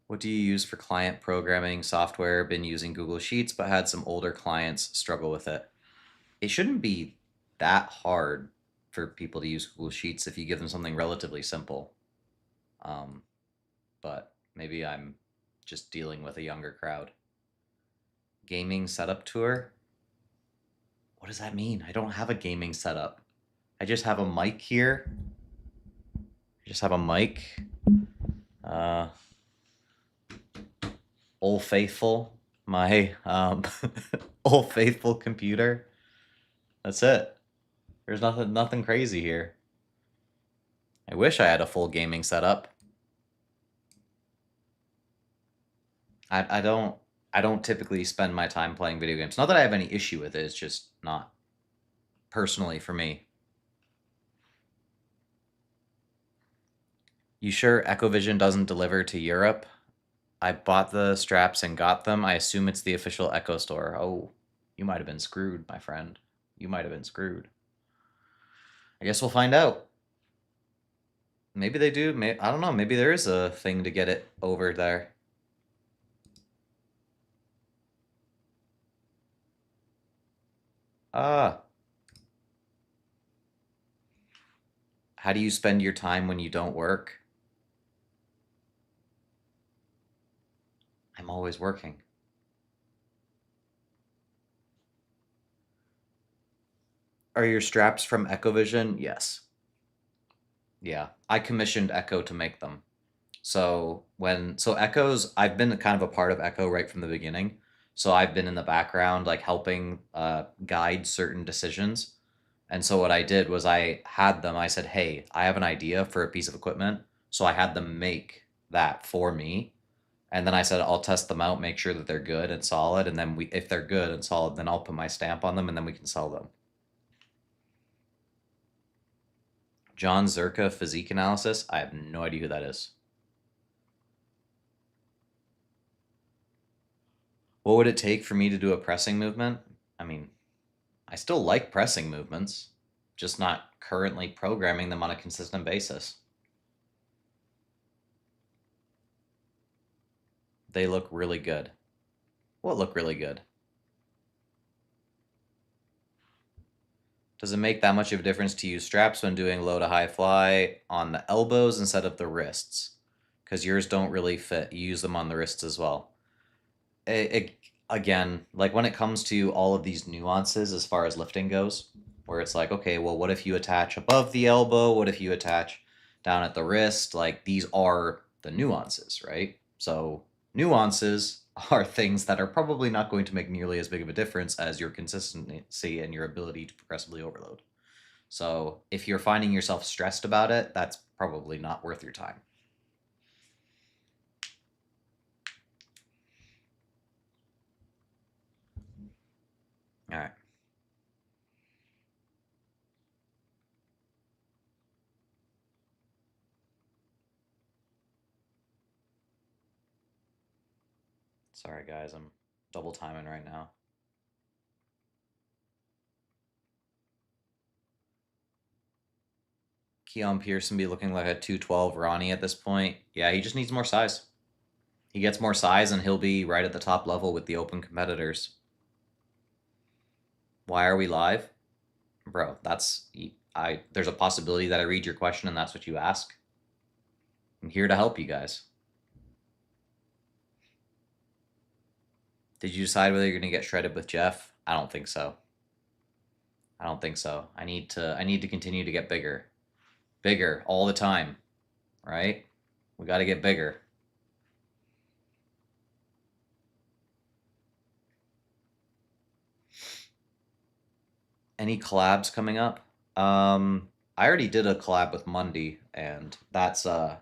What do you use for client programming software? Been using Google Sheets, but had some older clients struggle with it. It shouldn't be that hard for people to use Google Sheets if you give them something relatively simple. Um, but maybe I'm just dealing with a younger crowd. Gaming setup tour? What does that mean? I don't have a gaming setup. I just have a mic here. I just have a mic. Uh, Old Faithful, my Old Faithful computer. That's it. There's nothing crazy here. I wish I had a full gaming setup. I don't typically spend my time playing video games. Not that I have any issue with it, it's just not personally for me. You sure Echovision doesn't deliver to Europe? I bought the straps and got them. I assume it's the official Echo store. Oh, you might have been screwed, my friend. You might have been screwed. I guess we'll find out. Maybe they do. I don't know. Maybe there is a thing to get it over there. Ah. How do you spend your time when you don't work? I'm always working. Are your straps from Echovision? Yes. Yeah. I commissioned Echo to make them. So Echo's, I've been kind of a part of Echo right from the beginning. So I've been in the background, like helping guide certain decisions. And so what I did was I had them, I said, hey, I have an idea for a piece of equipment. So I had them make that for me. And then I said, I'll test them out, make sure that they're good and solid. And then if they're good and solid, then I'll put my stamp on them and then we can sell them. John Zerka physique analysis. I have no idea who that is. What would it take for me to do a pressing movement? I mean, I still like pressing movements, just not currently programming them on a consistent basis. They look really good. What look really good? Does it make that much of a difference to use straps when doing low to high fly on the elbows instead of the wrists? Because yours don't really fit. You use them on the wrists as well. Again, like when it comes to all of these nuances as far as lifting goes, where it's like, okay, well, what if you attach above the elbow? What if you attach down at the wrist? Like these are the nuances, right? So nuances are things that are probably not going to make nearly as big of a difference as your consistency and your ability to progressively overload. So if you're finding yourself stressed about it, that's probably not worth your time. All right. Sorry, guys. I'm double timing right now. Keon Pearson be looking like a 212 Ronnie at this point. Yeah, he just needs more size. He gets more size and he'll be right at the top level with the open competitors. Why are we live? Bro, there's a possibility that I read your question and that's what you ask. I'm here to help you guys. Did you decide whether you're going to get shredded with Jeff? I don't think so. I don't think so. I need to continue to get bigger. Bigger all the time, right? We got to get bigger. Any collabs coming up? I already did a collab with Mundy, and that's like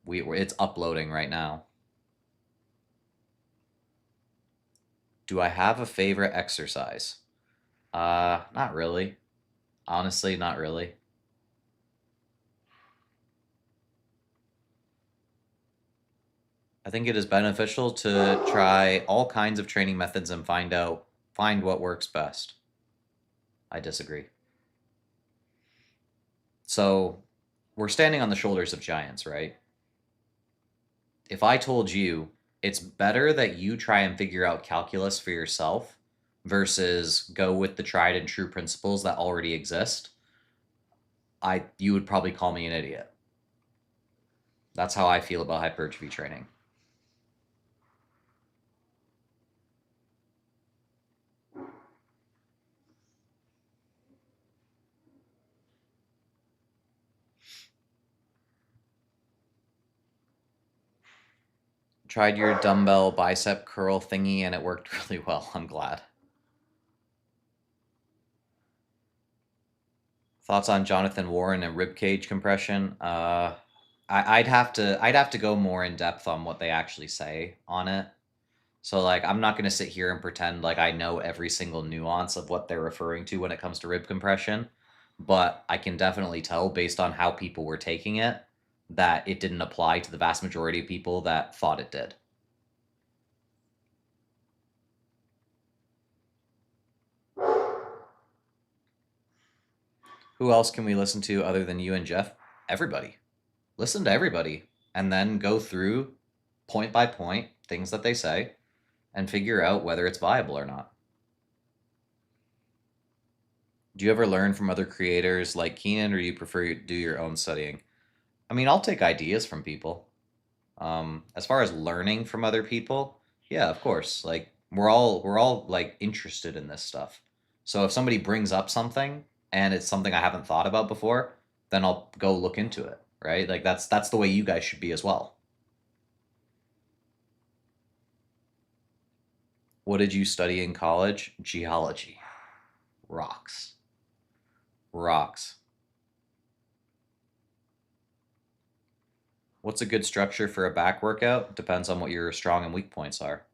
it's uploading right now. Do I have a favorite exercise? Not really. Honestly, not really. I think it is beneficial to try all kinds of training methods and find what works best. I disagree. So, we're standing on the shoulders of giants, right? If I told you it's better that you try and figure out calculus for yourself versus go with the tried and true principles that already exist, you would probably call me an idiot. That's how I feel about hypertrophy training. Tried your dumbbell bicep curl thingy and it worked really well. I'm glad. Thoughts on Jonathan Warren and ribcage compression? I'd have to go more in depth on what they actually say on it. So like I'm not going to sit here and pretend like I know every single nuance of what they're referring to when it comes to rib compression, but I can definitely tell based on how people were taking it that it didn't apply to the vast majority of people that thought it did. Who else can we listen to other than you and Jeff? Everybody. Listen to everybody and then go through point by point things that they say and figure out whether it's viable or not. Do you ever learn from other creators like Keenan, or do you prefer to do your own studying? I mean, I'll take ideas from people. As far as learning from other people, yeah, of course. Like we're all like interested in this stuff. So if somebody brings up something and it's something I haven't thought about before, then I'll go look into it, right? Like that's the way you guys should be as well. What did you study in college? Geology. Rocks. Rocks. What's a good structure for a back workout? Depends on what your strong and weak points are.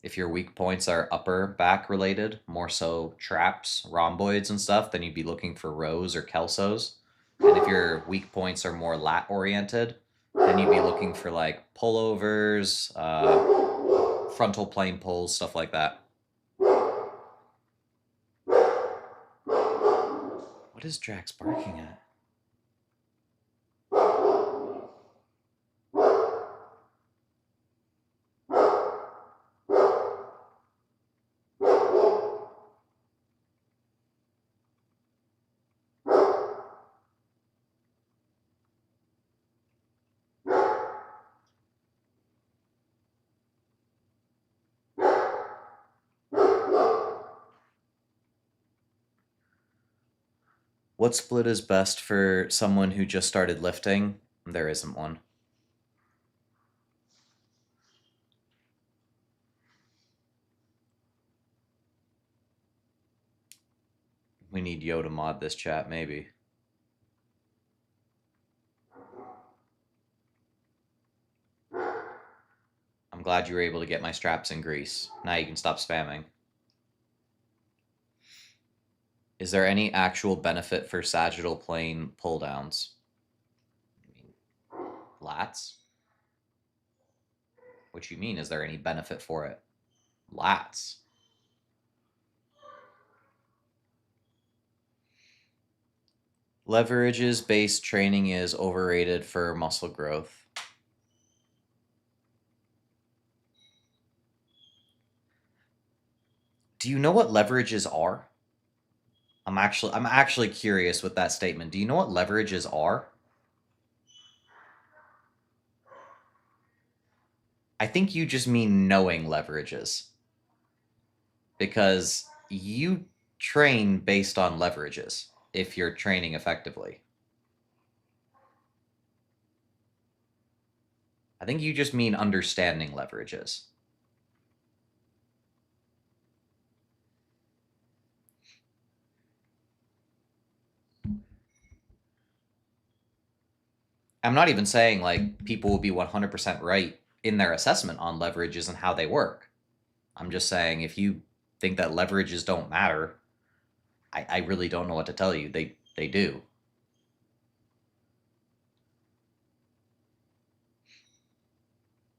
If your weak points are upper back related, more so traps, rhomboids, and stuff, then you'd be looking for rows or kelsos. And if your weak points are more lat oriented, then you'd be looking for like pullovers, frontal plane pulls, stuff like that. What is Drax barking at? What split is best for someone who just started lifting? There isn't one. We need Yo to mod this chat, maybe. I'm glad you were able to get my straps in grease. Now you can stop spamming. Is there any actual benefit for sagittal plane pull downs? Lats? What you mean, is there any benefit for it? Lats. Leverages based training is overrated for muscle growth. Do you know what leverages are? I'm actually curious with that statement. Do you know what leverages are? I think you just mean knowing leverages. Because you train based on leverages if you're training effectively. I think you just mean understanding leverages. I'm not even saying like people will be 100% right in their assessment on leverages and how they work. I'm just saying if you think that leverages don't matter, I really don't know what to tell you. They do.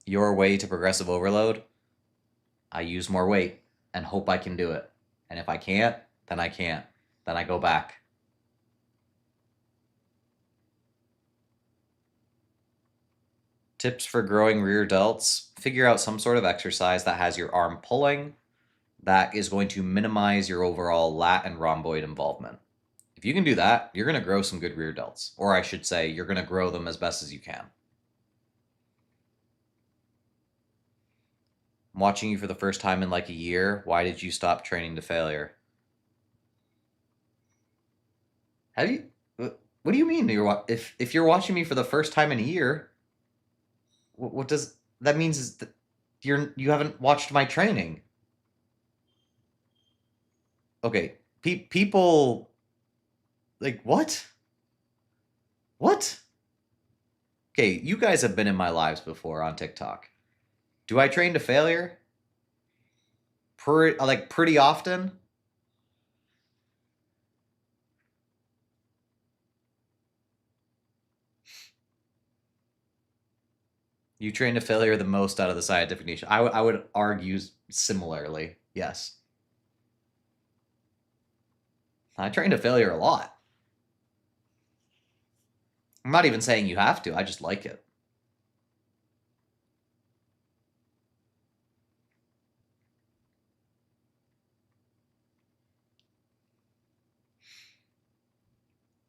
Your way to progressive overload, I use more weight and hope I can do it. And if I can't, then I can't. Then I go back. Tips for growing rear delts. Figure out some sort of exercise that has your arm pulling that is going to minimize your overall lat and rhomboid involvement. If you can do that, you're going to grow some good rear delts. Or I should say, you're going to grow them as best as you can. I'm watching you for the first time in like a year. Why did you stop training to failure? Have you? What do you mean? If you're watching me for the first time in a year, what does that means? Is that you haven't watched my training? Okay, people like what? What? Okay, you guys have been in my lives before on TikTok. Do I train to failure? Pretty often? You train to failure the most out of the scientific niche. I would argue similarly. Yes. I train to failure a lot. I'm not even saying you have to. I just like it.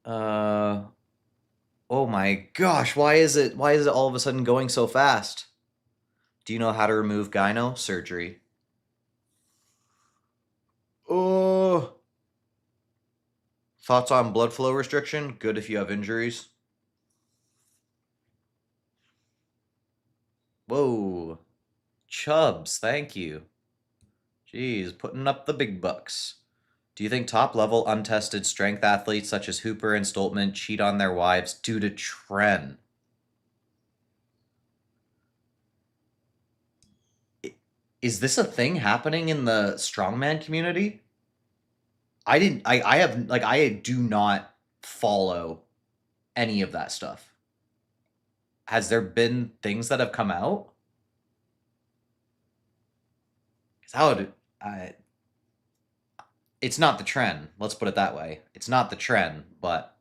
Uh oh my gosh, why is it all of a sudden going so fast? Do you know how to remove gyno? Surgery. Oh. Thoughts on blood flow restriction? Good if you have injuries. Whoa. Chubs, thank you. Jeez, putting up the big bucks. Do you think top level untested strength athletes such as Hooper and Stoltman cheat on their wives due to trend? Is this a thing happening in the strongman community? I do not follow any of that stuff. Has there been things that have come out? Because how would it's not the trend. Let's put it that way. It's not the trend, but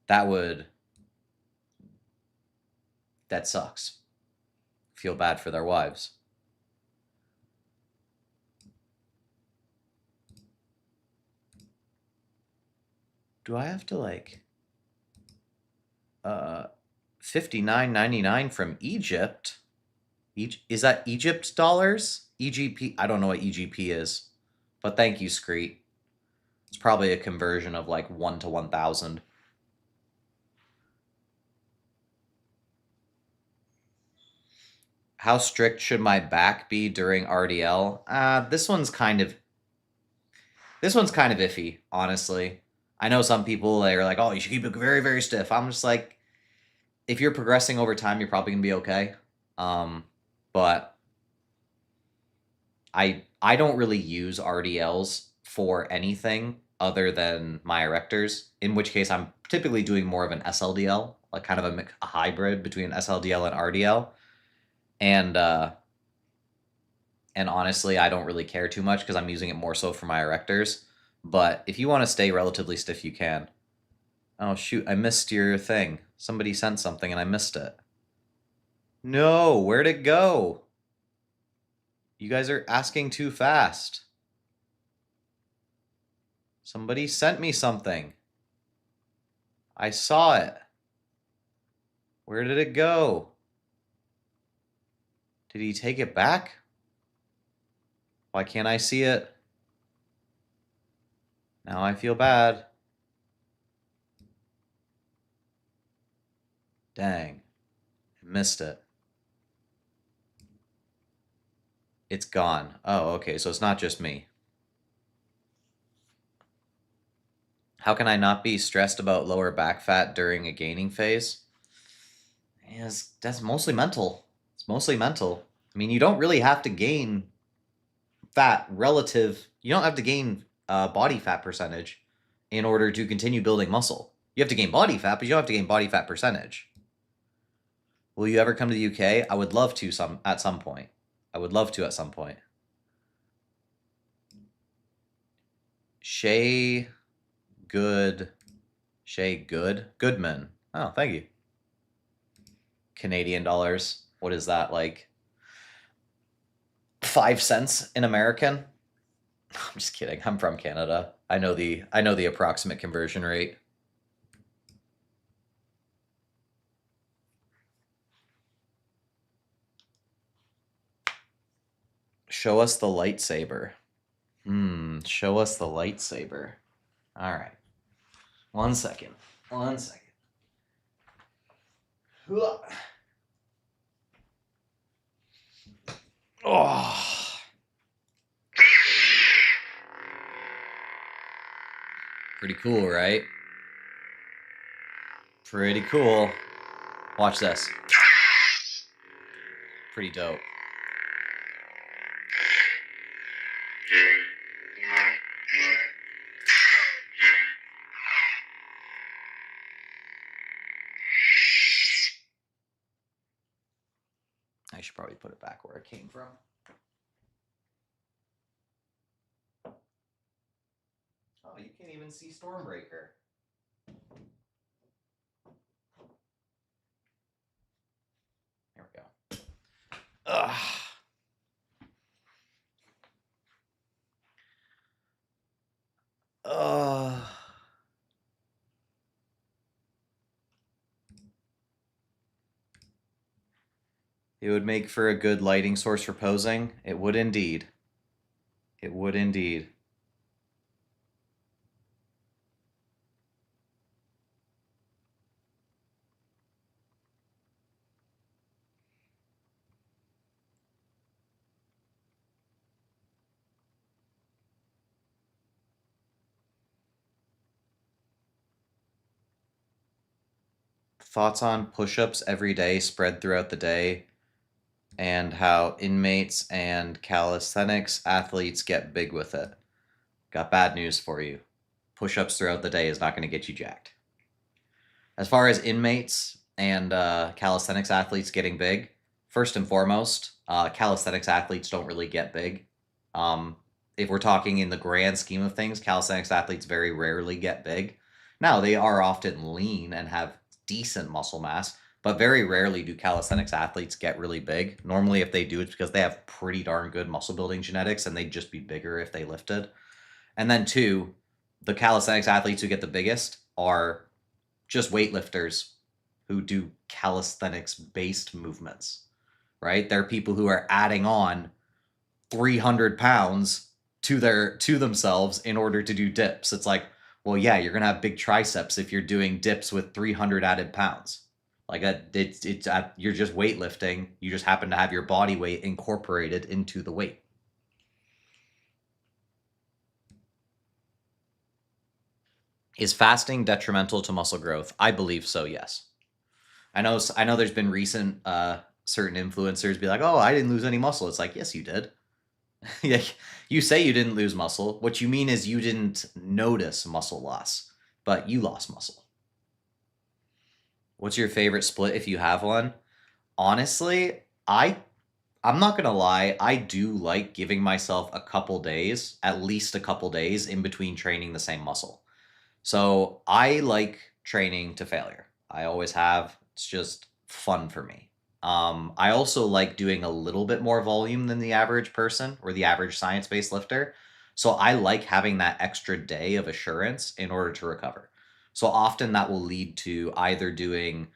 that would that sucks. Feel bad for their wives. Do I have to like 59.99 from Egypt? Is that Egypt dollars? EGP? I don't know what EGP is, but thank you, Screet. It's probably a conversion of like 1 to 1,000. How strict should my back be during RDL? This one's kind of iffy, honestly. I know some people are like, "Oh, you should keep it very, very stiff." I'm just like, if you're progressing over time, you're probably gonna be okay. But I don't really use RDLs for anything other than my erectors. In which case, I'm typically doing more of an SLDL, like kind of a hybrid between SLDL and RDL. And and honestly, I don't really care too much because I'm using it more so for my erectors. But if you want to stay relatively stiff, you can. Oh shoot, I missed your thing. Somebody sent something and I missed it. No, where'd it go? You guys are asking too fast. Somebody sent me something. I saw it. Where did it go? Did he take it back? Why can't I see it? Now I feel bad. Dang. I missed it. It's gone. Oh, okay, so it's not just me. How can I not be stressed about lower back fat during a gaining phase? Yes, that's mostly mental. It's mostly mental. I mean, you don't really have to gain fat relative. You don't have to gain body fat percentage in order to continue building muscle. You have to gain body fat, but you don't have to gain body fat percentage. Will you ever come to the UK? I would love to at some point. I would love to at some point. Shay Goodman. Oh, thank you. Canadian dollars. What is that, like 5 cents in American? I'm just kidding. I'm from Canada. I know the approximate conversion rate. Show us the lightsaber. Show us the lightsaber. All right. 1 second. 1 second. Oh. Pretty cool, right? Pretty cool. Watch this. Pretty dope. I should probably put it back where it came from. Oh, you can't even see Stormbreaker. There we go. Ugh. Ugh. It would make for a good lighting source for posing. It would indeed. It would indeed. Thoughts on push-ups every day spread throughout the day and how inmates and calisthenics athletes get big with it. Got bad news for you. Push-ups throughout the day is not going to get you jacked. As far as inmates and calisthenics athletes getting big, first and foremost, calisthenics athletes don't really get big. If we're talking in the grand scheme of things, calisthenics athletes very rarely get big. Now, they are often lean and have decent muscle mass, but very rarely do calisthenics athletes get really big. Normally, if they do, it's because they have pretty darn good muscle building genetics and they'd just be bigger if they lifted. And then, two, the calisthenics athletes who get the biggest are just weightlifters who do calisthenics based movements, right? They're people who are adding on 300 pounds to themselves in order to do dips. It's like, well, yeah, you're gonna have big triceps if you're doing dips with 300 added pounds. Like you're just weightlifting. You just happen to have your body weight incorporated into the weight. Is fasting detrimental to muscle growth? I believe so, yes. I know there's been recent certain influencers be like, "Oh, I didn't lose any muscle." It's like, "Yes, you did." Yeah, you say you didn't lose muscle. What you mean is you didn't notice muscle loss, but you lost muscle. What's your favorite split if you have one? Honestly, I'm not gonna lie, I do like giving myself a couple days, at least a couple days in between training the same muscle. So I like training to failure. I always have. It's just fun for me. I also like doing a little bit more volume than the average person or the average science-based lifter. So I like having that extra day of assurance in order to recover. So often that will lead to either doing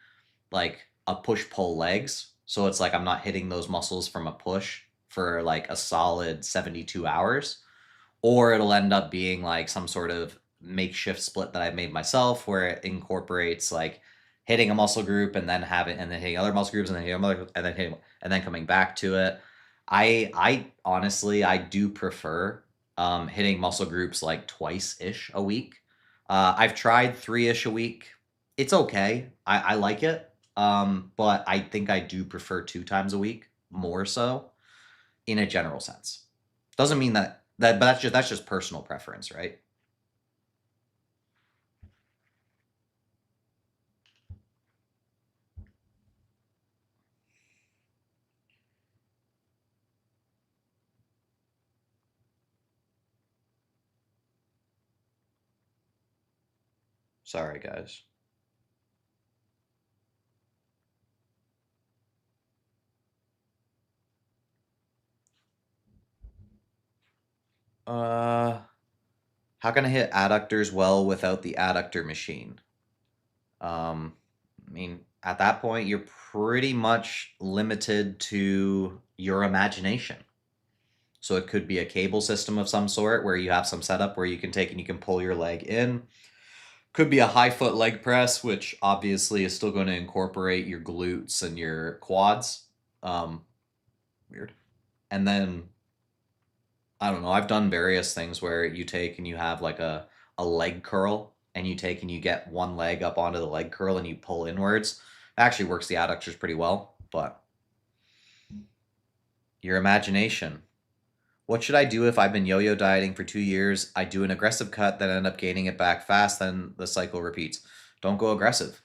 like a push-pull legs. So it's like I'm not hitting those muscles from a push for like a solid 72 hours, or it'll end up being like some sort of makeshift split that I've made myself where it incorporates like hitting a muscle group and then having and then hitting other muscle groups and then hitting other, and then hitting and then coming back to it. I honestly I do prefer hitting muscle groups like twice ish a week. I've tried 3 ish a week. It's okay. I like it. But I think I do prefer 2 times a week more so in a general sense. Doesn't mean but that's just personal preference, right? Sorry, guys. Uh, how can I hit adductors well without the adductor machine? I mean, at that point, you're pretty much limited to your imagination. So it could be a cable system of some sort where you have some setup where you can take and you can pull your leg in. Could be a high foot leg press, which obviously is still going to incorporate your glutes and your quads. Um, Weird. And then I don't know. I've done various things where you take and you have like a leg curl and you take and you get one leg up onto the leg curl and you pull inwards. It actually works the adductors pretty well, but your imagination. What should I do if I've been yo-yo dieting for 2 years? I do an aggressive cut, then end up gaining it back fast, then the cycle repeats. Don't go aggressive.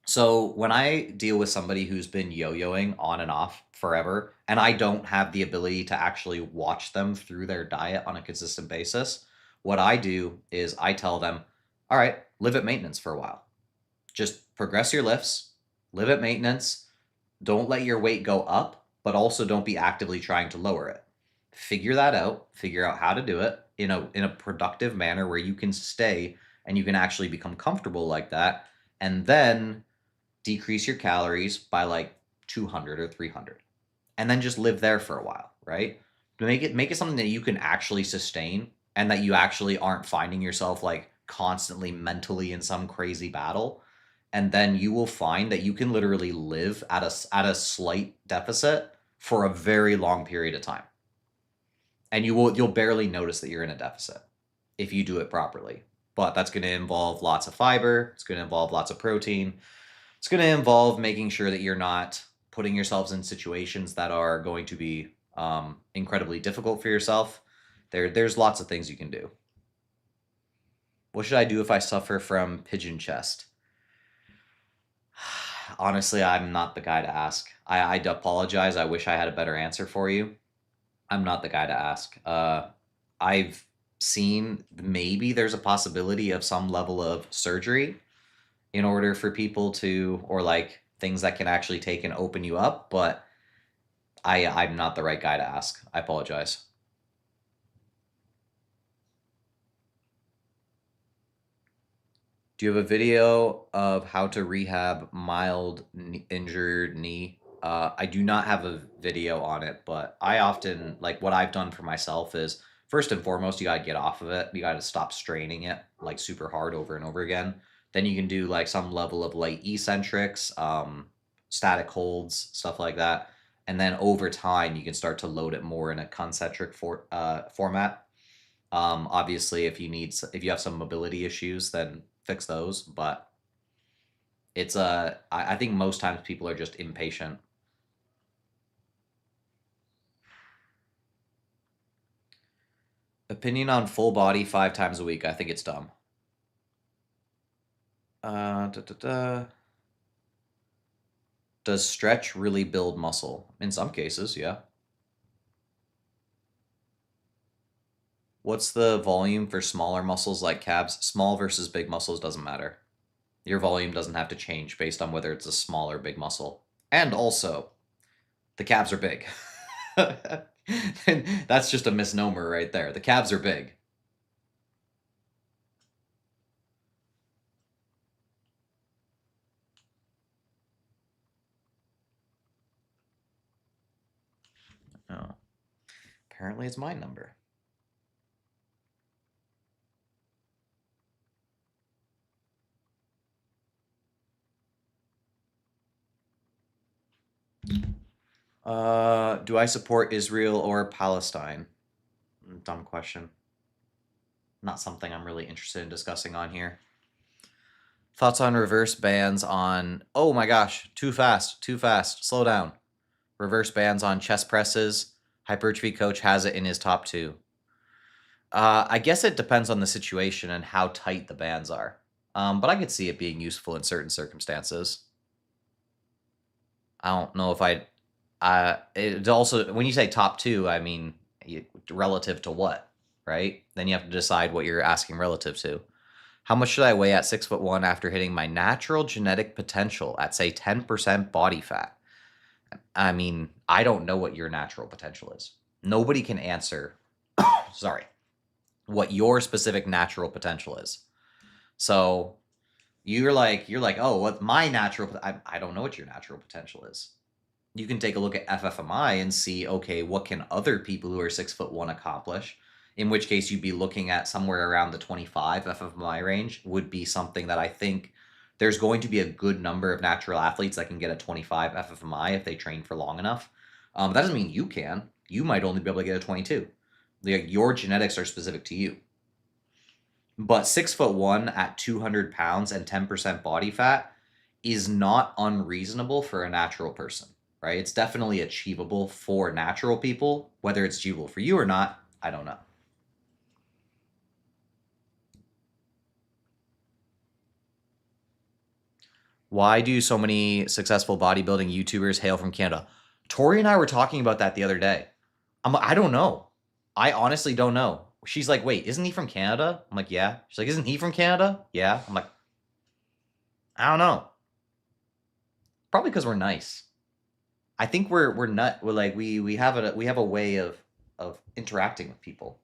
So when I deal with somebody who's been yo-yoing on and off forever, and I don't have the ability to actually watch them through their diet on a consistent basis, what I do is I tell them, all right, live at maintenance for a while. Just progress your lifts, live at maintenance. Don't let your weight go up, but also don't be actively trying to lower it. Figure that out, figure out how to do it in a productive manner where you can stay and you can actually become comfortable like that. And then decrease your calories by like 200 or 300 and then just live there for a while, right? Make it something that you can actually sustain and that you actually aren't finding yourself like constantly mentally in some crazy battle. And then you will find that you can literally live at a slight deficit for a very long period of time. And you'll barely notice that you're in a deficit if you do it properly. But that's going to involve lots of fiber, it's going to involve lots of protein, it's going to involve making sure that you're not putting yourselves in situations that are going to be incredibly difficult for yourself. There's lots of things you can do. What should I do if I suffer from pigeon chest? Honestly, I'm not the guy to ask. I apologize. I wish I had a better answer for you. I'm not the guy to ask. I've seen maybe there's a possibility of some level of surgery in order for people to, or like things that can actually take and open you up, but I'm not the right guy to ask. I apologize. Do you have a video of how to rehab mild injured knee? I do not have a video on it, but I often, like what I've done for myself is first and foremost, you got to get off of it. You got to stop straining it like super hard over and over again. Then you can do like some level of light eccentrics, static holds, stuff like that. And then over time, you can start to load it more in a concentric format. Obviously, if you have some mobility issues, then fix those. But I think most times people are just impatient. Opinion on full body 5 times a week. I think it's dumb. Da, da, da. Does stretch really build muscle? In some cases, yeah. What's the volume for smaller muscles like calves? Small versus big muscles doesn't matter. Your volume doesn't have to change based on whether it's a small or big muscle. And also, the calves are big. That's just a misnomer right there. The calves are big. Oh, apparently it's my number. Do I support Israel or Palestine? Dumb question. Not something I'm really interested in discussing on here. Thoughts on reverse bands on. Oh my gosh, too fast, too fast. Slow down. Reverse bands on chest presses. Hypertrophy coach has it in his top two. I guess it depends on the situation and how tight the bands are. But I could see it being useful in certain circumstances. I don't know if I. It also, when you say top two, I mean relative to what, right? Then you have to decide what you're asking relative to. How much should I weigh at 6'1" after hitting my natural genetic potential at say 10% body fat? I mean, I don't know what your natural potential is. Nobody can answer sorry, what your specific natural potential is. So you're like, oh, what my natural, I don't know what your natural potential is. You can take a look at FFMI and see, okay, what can other people who are 6'1" accomplish? In which case you'd be looking at somewhere around the 25 FFMI range would be something that I think there's going to be a good number of natural athletes that can get a 25 FFMI if they train for long enough. That doesn't mean you can. You might only be able to get a 22. Like, your genetics are specific to you. But 6'1" at 200 pounds and 10% body fat is not unreasonable for a natural person, right? It's definitely achievable for natural people. Whether it's achievable for you or not, I don't know. Why do so many successful bodybuilding YouTubers hail from Canada? Tori and I were talking about that the other day. I don't know. I honestly don't know. She's like, wait, isn't he from Canada? I'm like, yeah. She's like, isn't he from Canada? Yeah. I'm like, I don't know. Probably because we're nice. I think we're like we have a way of interacting with people.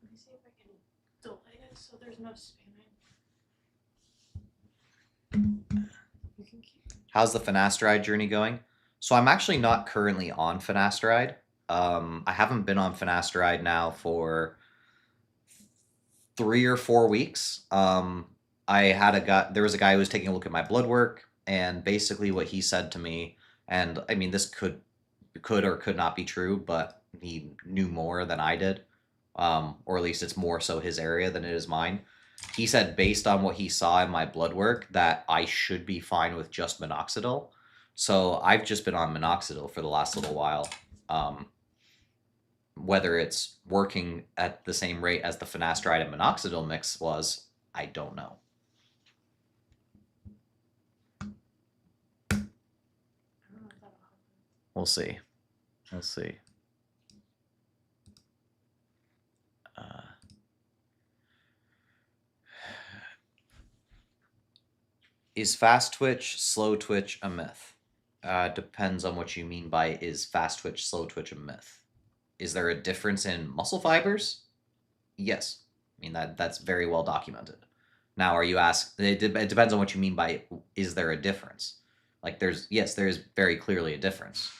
Let me see if I can delay it so there's no spamming. You can keep. How's the finasteride journey going? So I'm actually not currently on finasteride. I haven't been on finasteride now for 3 or 4 weeks. There was a guy who was taking a look at my blood work, and basically what he said to me, and I mean, this could or could not be true, but he knew more than I did, or at least it's more so his area than it is mine. He said, based on what he saw in my blood work, that I should be fine with just minoxidil. So I've just been on minoxidil for the last little while. Whether it's working at the same rate as the finasteride and minoxidil mix was, I don't know. We'll see. We'll see. Is fast twitch, slow twitch a myth? Depends on what you mean by is fast twitch, slow twitch a myth. Is there a difference in muscle fibers? Yes. I mean, that's very well documented. Now, are you asked, it depends on what you mean by is there a difference? Like, there is very clearly a difference.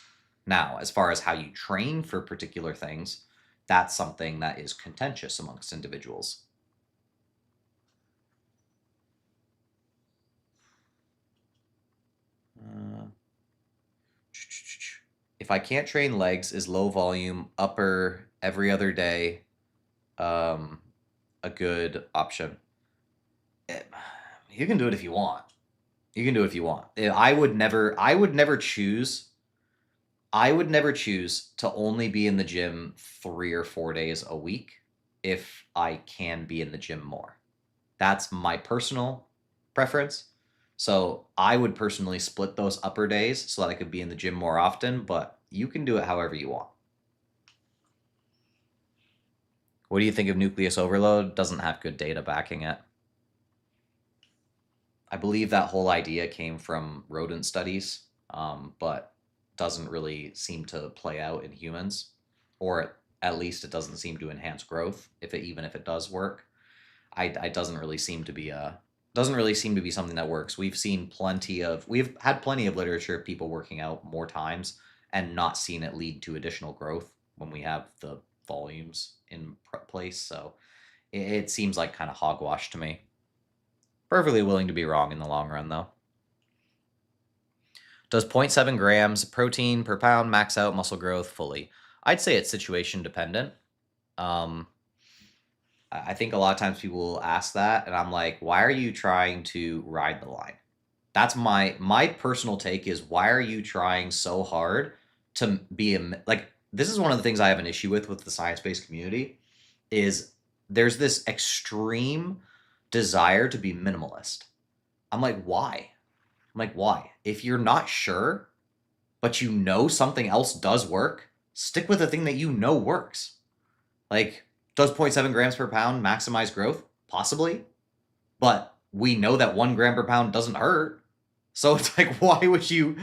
Now, as far as how you train for particular things, that's something that is contentious amongst individuals. If I can't train legs, is low volume upper every other day a good option? You can do it if you want. You can do it if you want. I would never choose to only be in the gym 3 or 4 days a week if I can be in the gym more. That's my personal preference. So I would personally split those upper days so that I could be in the gym more often, but you can do it however you want. What do you think of nucleus overload? Doesn't have good data backing it. I believe that whole idea came from rodent studies, but doesn't really seem to play out in humans, or at least it doesn't seem to enhance growth. Even if it does work, it doesn't really seem to be something that works. We've had plenty of literature of people working out more times and not seen it lead to additional growth when we have the volumes in place. So it seems like kind of hogwash to me. Perfectly willing to be wrong in the long run, though. Does 0.7 grams protein per pound max out muscle growth fully? I'd say it's situation dependent. I think a lot of times people will ask that, and I'm like, why are you trying to ride the line? That's my personal take is, why are you trying so hard to be like, this is one of the things I have an issue with the science-based community, is there's this extreme desire to be minimalist. I'm like, why? If you're not sure, but you know something else does work, stick with the thing that you know works. Like, does 0.7 grams per pound maximize growth? Possibly. But we know that 1 gram per pound doesn't hurt. So it's like, why would you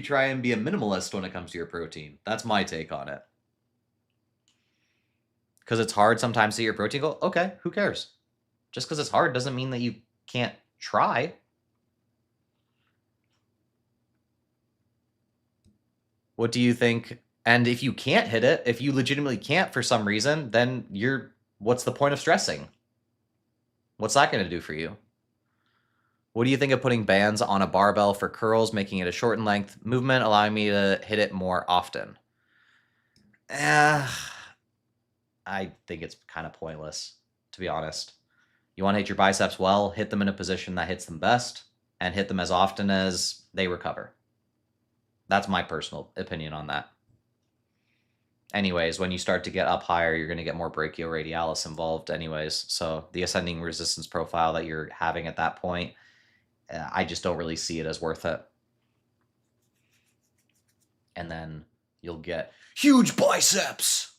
try and be a minimalist when it comes to your protein? That's my take on it. because it's hard sometimes to hit your protein goal. Okay, who cares? Just because it's hard doesn't mean that you can't try. What do you think? And if you can't hit it, if you legitimately can't for some reason, then what's the point of stressing? What's that going to do for you? What do you think of putting bands on a barbell for curls, making it a shortened length movement, allowing me to hit it more often? I think it's kind of pointless, to be honest. You want to hit your biceps well, hit them in a position that hits them best, and hit them as often as they recover. That's my personal opinion on that. Anyways, when you start to get up higher, you're going to get more brachioradialis involved anyways. So the ascending resistance profile that you're having at that point, I just don't really see it as worth it. And then you'll get huge biceps.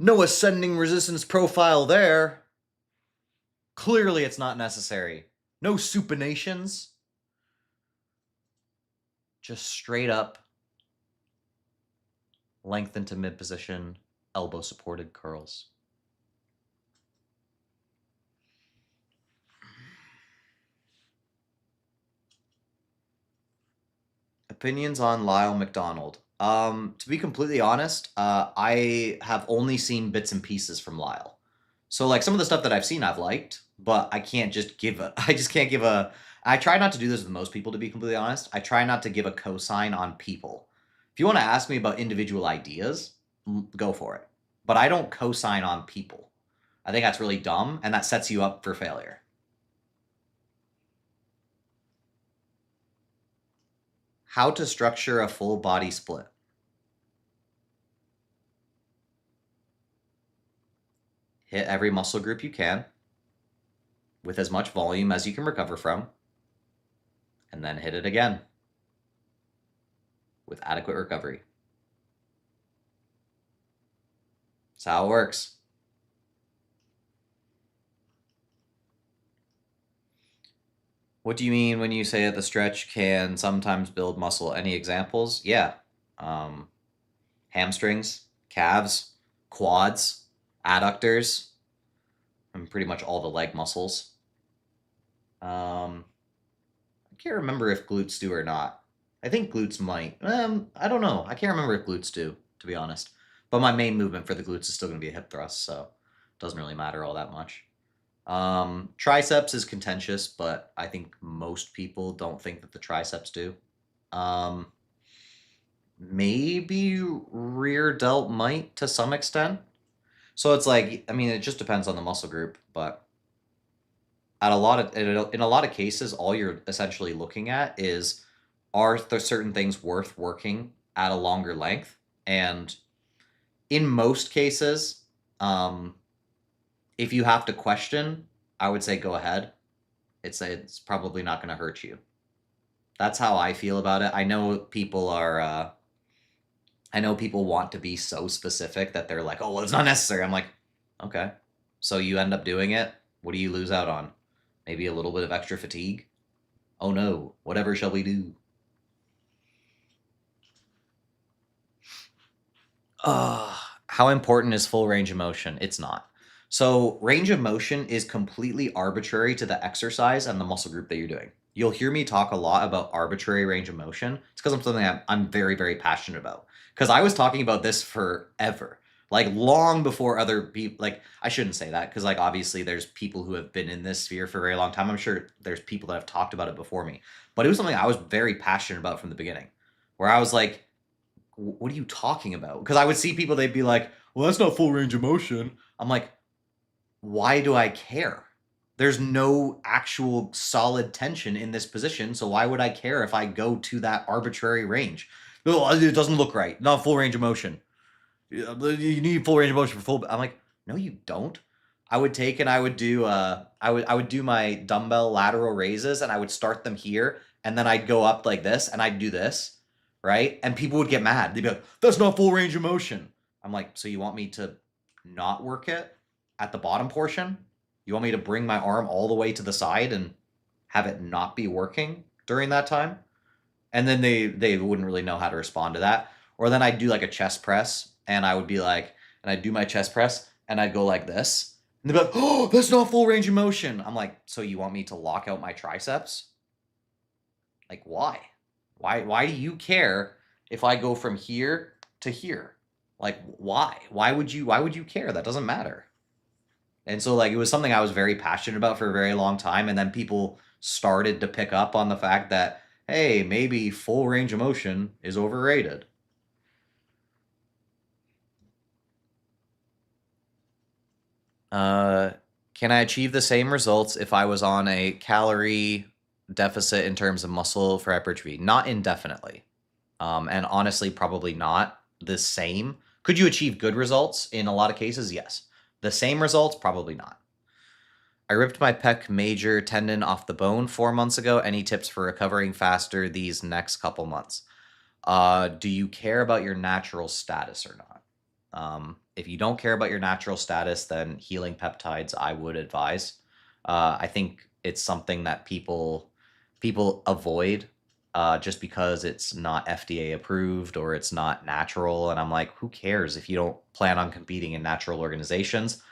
No ascending resistance profile there. Clearly it's not necessary. No supinations. Just straight up lengthen to mid position, elbow supported curls. Opinions on Lyle McDonald. To be completely honest, I have only seen bits and pieces from Lyle. So like some of the stuff that I've seen I've liked, but I can't just give a I just can't give a I try not to do this with most people, to be completely honest. I try not to give a cosign on people. If you want to ask me about individual ideas, go for it. But I don't cosign on people. I think that's really dumb, and that sets you up for failure. How to structure a full body split. Hit every muscle group you can with as much volume as you can recover from, and then hit it again with adequate recovery. That's how it works. What do you mean when you say that the stretch can sometimes build muscle? Any examples? Yeah. Hamstrings, calves, quads, adductors, and pretty much all the leg muscles. I can't remember if glutes do or not. I think glutes might. I don't know. I can't remember if glutes do, to be honest. But my main movement for the glutes is still going to be a hip thrust, so it doesn't really matter all that much. Triceps is contentious, but I think most people don't think that the triceps do. Maybe rear delt might to some extent. So it's like, I mean, it just depends on the muscle group, but in a lot of cases, all you're essentially looking at is, are there certain things worth working at a longer length? And in most cases, if you have to question, I would say go ahead. It's probably not going to hurt you. That's how I feel about it. I know people want to be so specific that they're like, oh, well, it's not necessary. I'm like, okay. So you end up doing it. What do you lose out on? Maybe a little bit of extra fatigue? Oh no, whatever shall we do? How important is full range of motion? It's not. So range of motion is completely arbitrary to the exercise and the muscle group that you're doing. You'll hear me talk a lot about arbitrary range of motion. It's because I'm something I'm very, very passionate about. Because I was talking about this forever, like long before other people. Like I shouldn't say that because like obviously there's people who have been in this sphere for a very long time. I'm sure there's people that have talked about it before me, but it was something I was very passionate about from the beginning, where I was like, what are you talking about? Because I would see people, they'd be like, well, that's not full range of motion. I'm like, why do I care? There's no actual solid tension in this position, so why would I care if I go to that arbitrary range? No, it doesn't look right. Not full range of motion. You need full range of motion for full. I'm like, no, you don't. I would take and I would do I would do my dumbbell lateral raises and I would start them here and then I'd go up like this and I'd do this, right? And people would get mad. They'd be like, that's not full range of motion. I'm like, so you want me to not work it at the bottom portion? You want me to bring my arm all the way to the side and have it not be working during that time? And then they wouldn't really know how to respond to that. Or then I'd do like a chest press and I would be like, and I'd do my chest press, and I'd go like this. And they'd be like, oh, that's not full range of motion. I'm like, so you want me to lock out my triceps? Like, why? Why do you care if I go from here to here? Like, why? Why would you care? That doesn't matter. And so like it was something I was very passionate about for a very long time, and then people started to pick up on the fact that, hey, maybe full range of motion is overrated. Uh, can I achieve the same results if I was on a calorie deficit in terms of muscle for hypertrophy? Not indefinitely. And honestly, probably not the same. Could you achieve good results? In a lot of cases, yes. The same results, probably not. I ripped my pec major tendon off the bone 4 months ago. Any tips for recovering faster these next couple months? Do you care about your natural status or not? If you don't care about your natural status, then healing peptides, I would advise. I think it's something that people avoid just because it's not FDA approved or it's not natural. And I'm like, who cares if you don't plan on competing in natural organizations?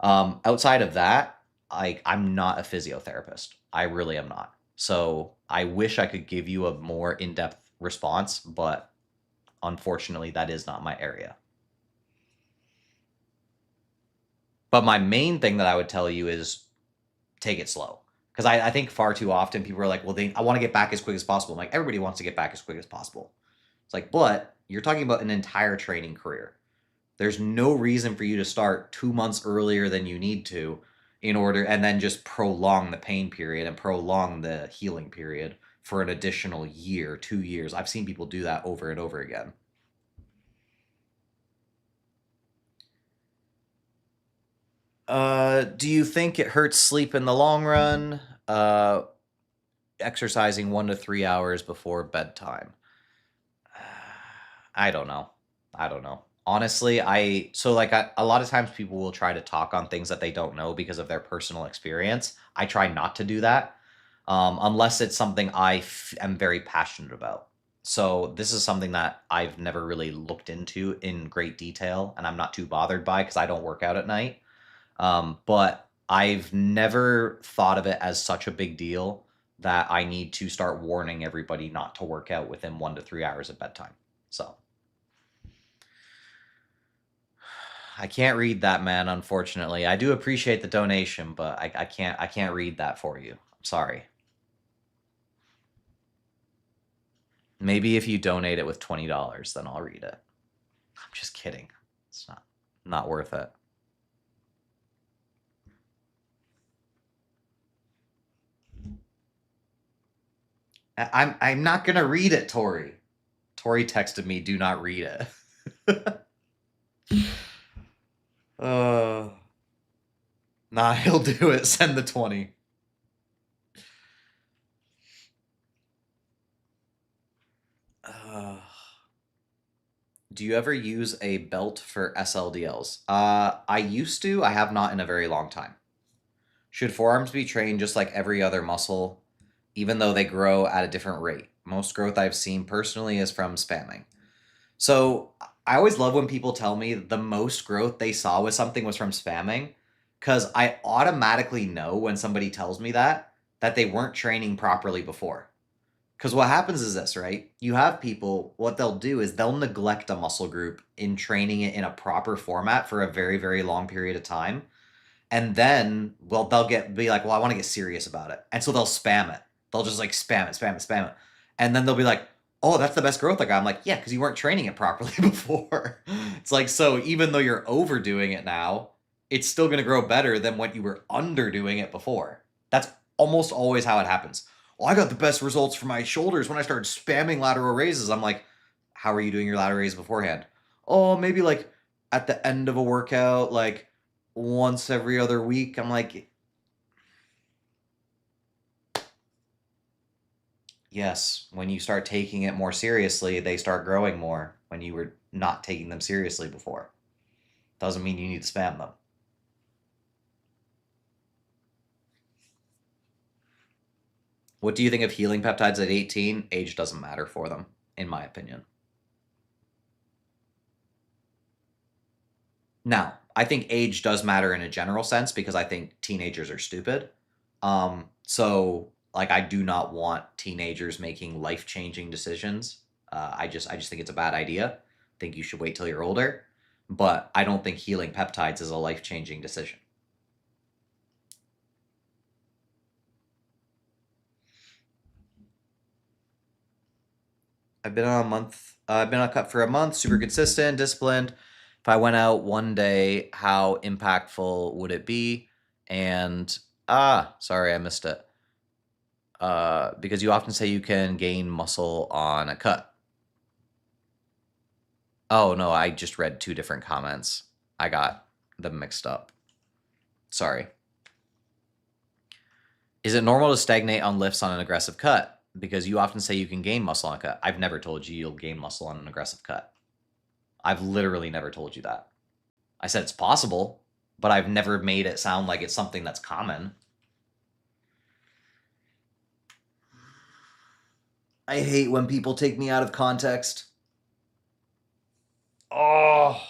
Outside of that, I'm not a physiotherapist. I really am not. So I wish I could give you a more in-depth response, but unfortunately, that is not my area. But my main thing that I would tell you is take it slow. Because I think far too often people are like, well, I want to get back as quick as possible. I'm like, everybody wants to get back as quick as possible. It's like, but you're talking about an entire training career. There's no reason for you to start 2 months earlier than you need to in order, and then just prolong the pain period and prolong the healing period for an additional year, 2 years. I've seen people do that over and over again. Do you think it hurts sleep in the long run? Exercising 1 to 3 hours before bedtime. I don't know. I don't know. Honestly, a lot of times people will try to talk on things that they don't know because of their personal experience. I try not to do that, unless it's something am very passionate about. So this is something that I've never really looked into in great detail, and I'm not too bothered by because I don't work out at night. But I've never thought of it as such a big deal that I need to start warning everybody not to work out within 1 to 3 hours of bedtime. So I can't read that, man, unfortunately. I do appreciate the donation, but I can't read that for you. I'm sorry. Maybe if you donate it with $20, then I'll read it. I'm just kidding. It's not worth it. I'm not gonna read it, Tori. Tori texted me, "Do not read it." uh, nah, he'll do it. Send the 20. Uh, do you ever use a belt for SLDLs? I used to. I have not in a very long time. Should forearms be trained just like every other muscle, even though they grow at a different rate? Most growth I've seen personally is from spamming. So I always love when people tell me the most growth they saw with something was from spamming, because I automatically know when somebody tells me that they weren't training properly before. Because what happens is this, right? You have people, what they'll do is they'll neglect a muscle group in training it in a proper format for a very, very long period of time. And then, well, be like, well, I want to get serious about it. And so they'll spam it. They'll just like spam it, spam it, spam it. And then they'll be like, oh, that's the best growth I got. I'm like, yeah, because you weren't training it properly before. It's like, so even though you're overdoing it now, it's still going to grow better than what you were underdoing it before. That's almost always how it happens. Well, I got the best results for my shoulders when I started spamming lateral raises. I'm like, how are you doing your lateral raises beforehand? Oh, maybe like at the end of a workout, like once every other week. I'm like, yes, when you start taking it more seriously, they start growing more when you were not taking them seriously before. Doesn't mean you need to spam them. What do you think of healing peptides at 18? Age doesn't matter for them, in my opinion. Now, I think age does matter in a general sense because I think teenagers are stupid. So like I do not want teenagers making life-changing decisions. I just think it's a bad idea. I think you should wait till you're older. But I don't think healing peptides is a life-changing decision. I've been on a month. I've been on a cut for a month. Super consistent, disciplined. If I went out one day, how impactful would it be? And sorry, I missed it. Because you often say you can gain muscle on a cut. Oh no, I just read two different comments. I got them mixed up. Sorry. Is it normal to stagnate on lifts on an aggressive cut? Because you often say you can gain muscle on a cut. I've never told you you'll gain muscle on an aggressive cut. I've literally never told you that. I said it's possible, but I've never made it sound like it's something that's common. I hate when people take me out of context. Oh.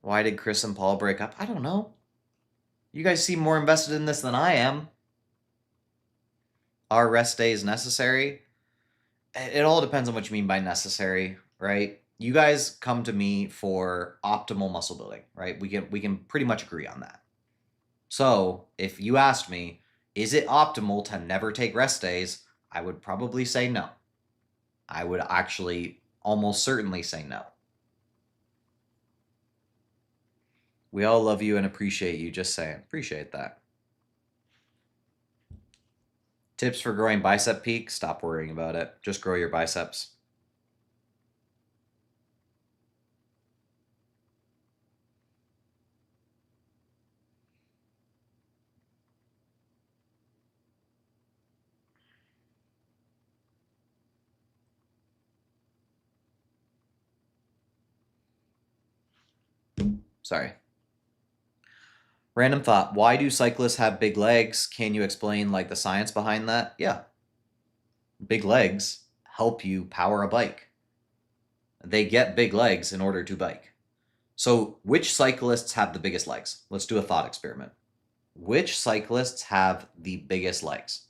Why did Chris and Paul break up? I don't know. You guys seem more invested in this than I am. Are rest days necessary? It all depends on what you mean by necessary, right? You guys come to me for optimal muscle building, right? We can pretty much agree on that. So, if you asked me, is it optimal to never take rest days? I would probably say no. I would actually almost certainly say no. We all love you and appreciate you, just saying. Appreciate that. Tips for growing bicep peak? Stop worrying about it. Just grow your biceps. Sorry. Random thought. Why do cyclists have big legs? Can you explain like the science behind that? Yeah. Big legs help you power a bike. They get big legs in order to bike. So, which cyclists have the biggest legs? Let's do a thought experiment. Which cyclists have the biggest legs?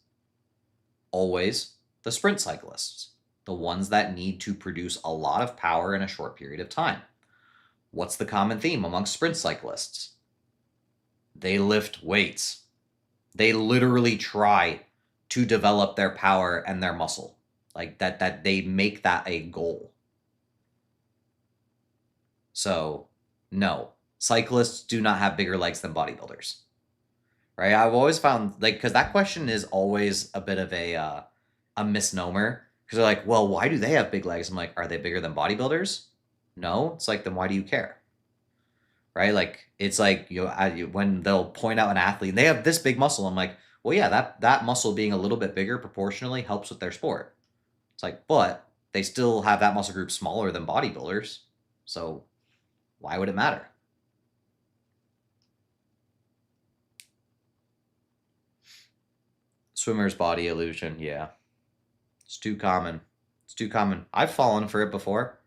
Always the sprint cyclists, the ones that need to produce a lot of power in a short period of time. What's the common theme amongst sprint cyclists? They lift weights. They literally try to develop their power and their muscle. Like that they make that a goal. So, no, cyclists do not have bigger legs than bodybuilders. Right? I've always found like cuz that question is always a bit of a misnomer because they're like, "Well, why do they have big legs?" I'm like, "Are they bigger than bodybuilders?" No. It's like, then why do you care? Right? Like it's like when they'll point out an athlete and they have this big muscle. I'm like, well, yeah, that muscle being a little bit bigger proportionally helps with their sport. It's like, but they still have that muscle group smaller than bodybuilders, so why would it matter? Swimmer's body illusion, yeah, it's too common. It's too common. I've fallen for it before.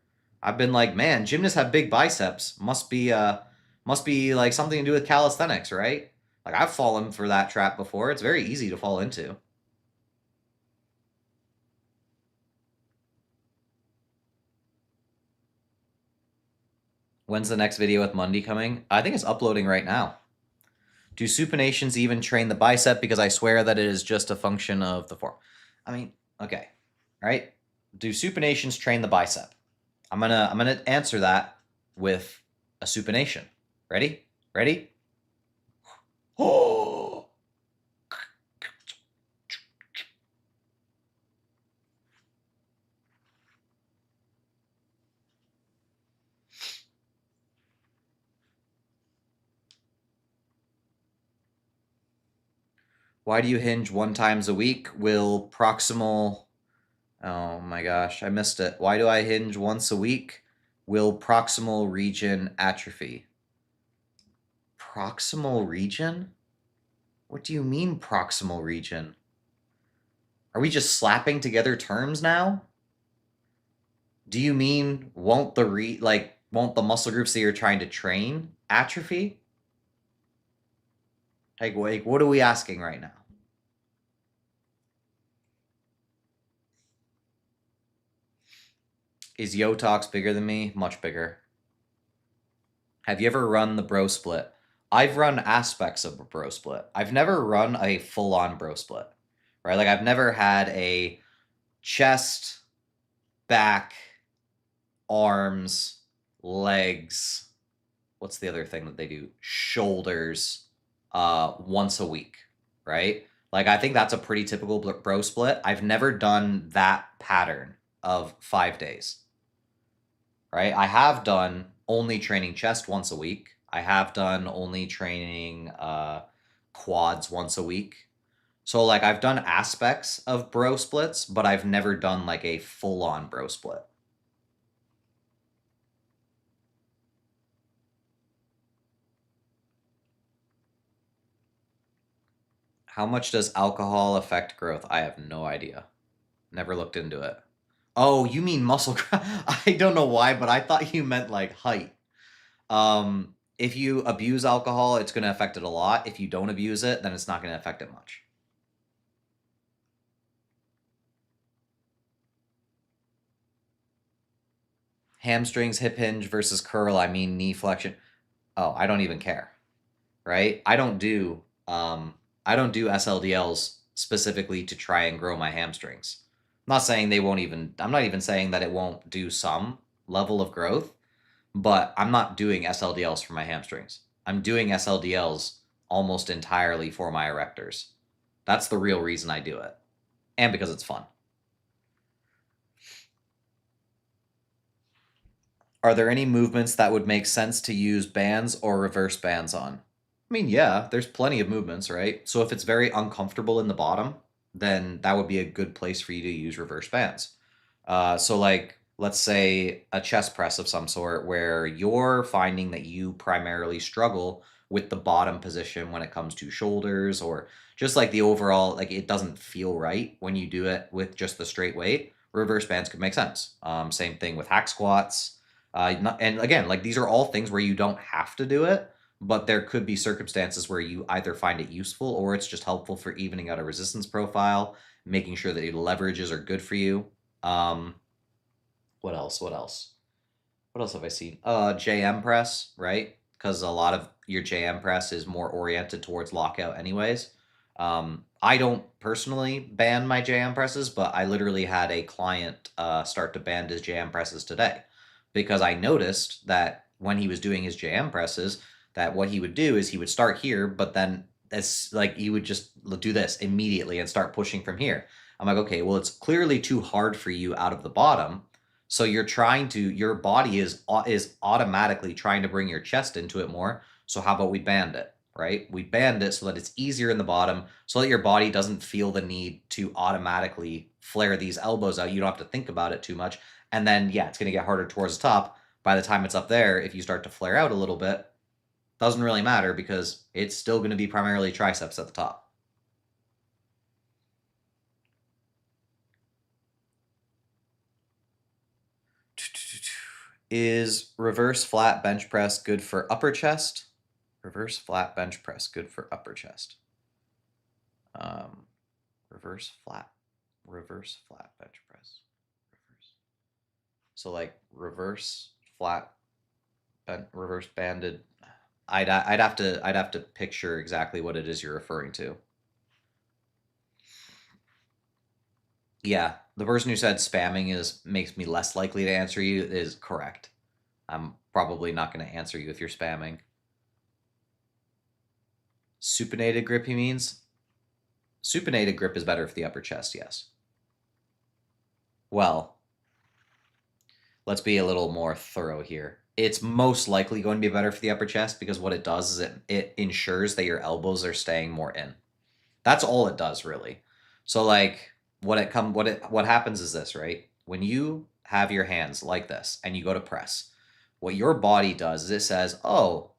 I've been like, man, gymnasts have big biceps. Must be like something to do with calisthenics, right? Like I've fallen for that trap before. It's very easy to fall into. When's the next video with Mundy coming? I think it's uploading right now. Do supinations even train the bicep? Because I swear that it is just a function of the form. I mean, okay, right? Do supinations train the bicep? I'm gonna answer that with a supination. Ready? Ready? Oh. Why do you hinge 1 times a week? Will proximal. Oh my gosh, I missed it. Why do I hinge once a week? Will proximal region atrophy? Proximal region? What do you mean proximal region? Are we just slapping together terms now? Do you mean won't the muscle groups that you're trying to train atrophy? Like what are we asking right now? Is Yotox bigger than me? Much bigger. Have you ever run the bro split? I've run aspects of a bro split. I've never run a full-on bro split, right? Like I've never had a chest, back, arms, legs. What's the other thing that they do? Shoulders, once a week, right? Like I think that's a pretty typical bro split. I've never done that pattern of 5 days, right? I have done only training chest once a week. I have done only training quads once a week. So like I've done aspects of bro splits, but I've never done like a full-on bro split. How much does alcohol affect growth? I have no idea. Never looked into it. Oh, you mean muscle growth? I don't know why, but I thought you meant like height. If you abuse alcohol, it's going to affect it a lot. If you don't abuse it, then it's not going to affect it much. Hamstrings, hip hinge versus curl, I mean knee flexion. Oh, I don't even care, right? I don't do SLDLs specifically to try and grow my hamstrings. I'm not saying they won't even I'm not even saying that it won't do some level of growth, but I'm not doing SLDLs for my hamstrings. I'm doing SLDLs almost entirely for my erectors. That's the real reason I do it. And because it's fun. Are there any movements that would make sense to use bands or reverse bands on? I mean, yeah, there's plenty of movements, right? So if it's very uncomfortable in the bottom, then that would be a good place for you to use reverse bands. So like, let's say a chest press of some sort where you're finding that you primarily struggle with the bottom position when it comes to shoulders or just like the overall, like it doesn't feel right when you do it with just the straight weight. Reverse bands could make sense. Same thing with hack squats. And again, like these are all things where you don't have to do it, but there could be circumstances where you either find it useful or it's just helpful for evening out a resistance profile, making sure that your leverages are good for you. What else? What else? What else have I seen? JM press, right? Because a lot of your JM press is more oriented towards lockout anyways. I don't personally ban my JM presses, but I literally had a client start to ban his JM presses today because I noticed that when he was doing his JM presses, that what he would do is he would start here, but then it's like he would just do this immediately and start pushing from here. I'm like, okay, well, it's clearly too hard for you out of the bottom. So your body is automatically trying to bring your chest into it more. So how about we band it, right? We band it so that it's easier in the bottom, so that your body doesn't feel the need to automatically flare these elbows out. You don't have to think about it too much. And then, yeah, it's going to get harder towards the top. By the time it's up there, if you start to flare out a little bit, doesn't really matter because it's still going to be primarily triceps at the top. Is reverse flat bench press good for upper chest? Reverse flat bench press good for upper chest. Um, reverse flat bench press. Reverse. So like reverse flat, reverse banded. I'd have to picture exactly what it is you're referring to. Yeah, the person who said spamming makes me less likely to answer you is correct. I'm probably not going to answer you if you're spamming. Supinated grip, he means? Supinated grip is better for the upper chest, yes. Well, let's be a little more thorough here. It's most likely going to be better for the upper chest because what it does is it ensures that your elbows are staying more in. That's all it does, really. So like what happens is this, right? When you have your hands like this and you go to press, what your body does is it says, "Oh,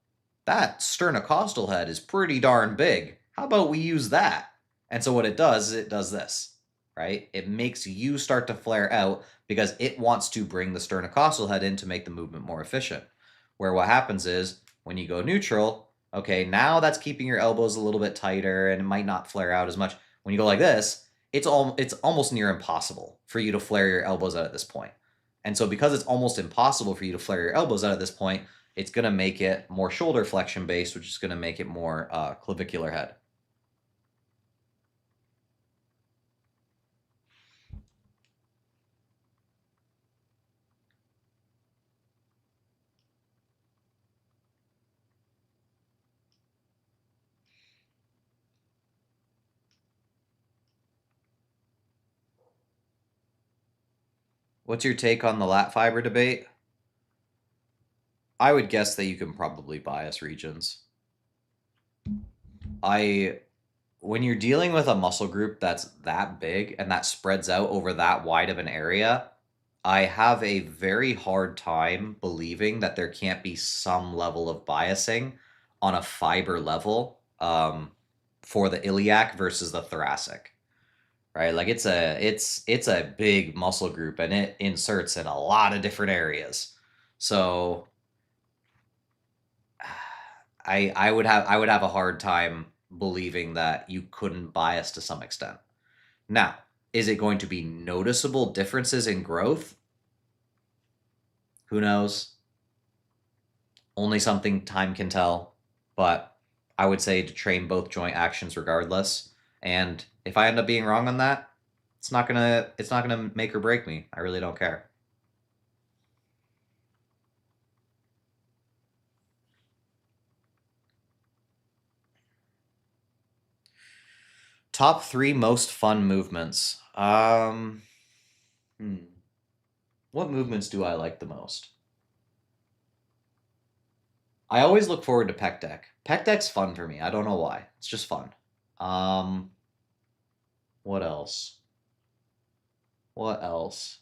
that sternocostal head is pretty darn big. How about we use that? And so what it does is it does this, right? It makes you start to flare out because it wants to bring the sternocostal head in to make the movement more efficient. Where what happens is when you go neutral, okay, now that's keeping your elbows a little bit tighter and it might not flare out as much. When you go like this, it's almost near impossible for you to flare your elbows out at this point. And so because it's almost impossible for you to flare your elbows out at this point, it's going to make it more shoulder flexion based, which is going to make it more clavicular head. What's your take on the lat fiber debate? I would guess that you can probably bias regions. When you're dealing with a muscle group that's that big and that spreads out over that wide of an area, I have a very hard time believing that there can't be some level of biasing on a fiber level for the iliac versus the thoracic, right? Like it's a big muscle group and it inserts in a lot of different areas. So I would have a hard time believing that you couldn't bias to some extent. Now, is it going to be noticeable differences in growth? Who knows? Only something time can tell, but I would say to train both joint actions regardless. And if I end up being wrong on that, it's not gonna make or break me. I really don't care. Top 3 most fun movements. What movements do I like the most? I always look forward to pec deck. Pec deck's fun for me. I don't know why. It's just fun. Um, what else? What else?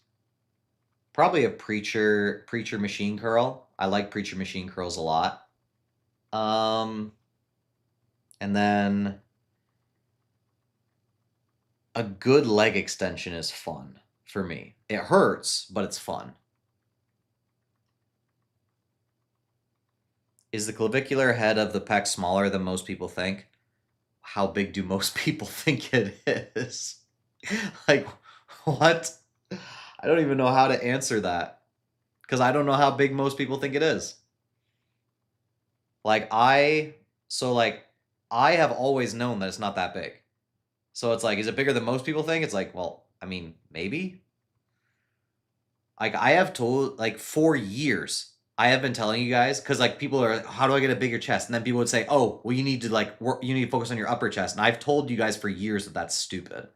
Probably a preacher machine curl. I like preacher machine curls a lot. Um, and then a good leg extension is fun for me. It hurts, but it's fun. Is the clavicular head of the pec smaller than most people think? How big do most people think it is? Like, what? I don't even know how to answer that because I don't know how big most people think it is. Like, I have always known that it's not that big. So it's like, is it bigger than most people think? It's like, well, I mean, maybe. Like, I have told, like, for years, I have been telling you guys, because, like, people are, how do I get a bigger chest? And then people would say, oh, well, you need to, like, work, you need to focus on your upper chest. And I've told you guys for years that that's stupid,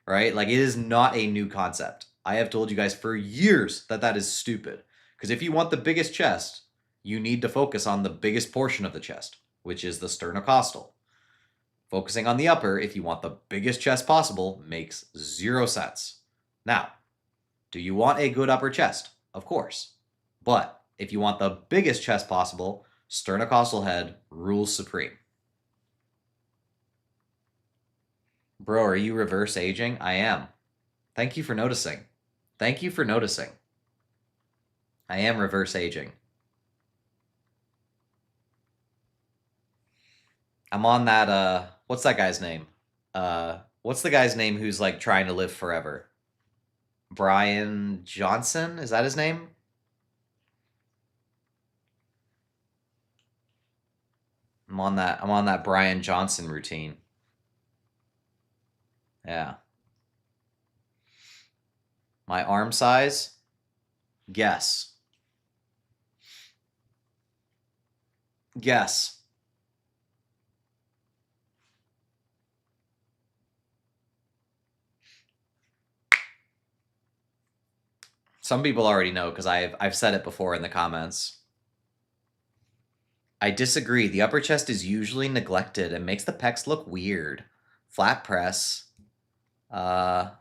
right? Like, it is not a new concept. I have told you guys for years that that is stupid. Because if you want the biggest chest, you need to focus on the biggest portion of the chest, which is the sternocostal. Focusing on the upper, if you want the biggest chest possible, makes zero sense. Now, do you want a good upper chest? Of course. But if you want the biggest chest possible, sternocostal head rules supreme. Bro, are you reverse aging? I am. Thank you for noticing. Thank you for noticing. I am reverse aging. I'm on that, what's that guy's name? What's the guy's name who's like trying to live forever? Brian Johnson? Is that his name? I'm on that Brian Johnson routine. Yeah. My arm size? Guess. Guess. Some people already know because I've said it before in the comments. I disagree. The upper chest is usually neglected and makes the pecs look weird. Flat press. Flat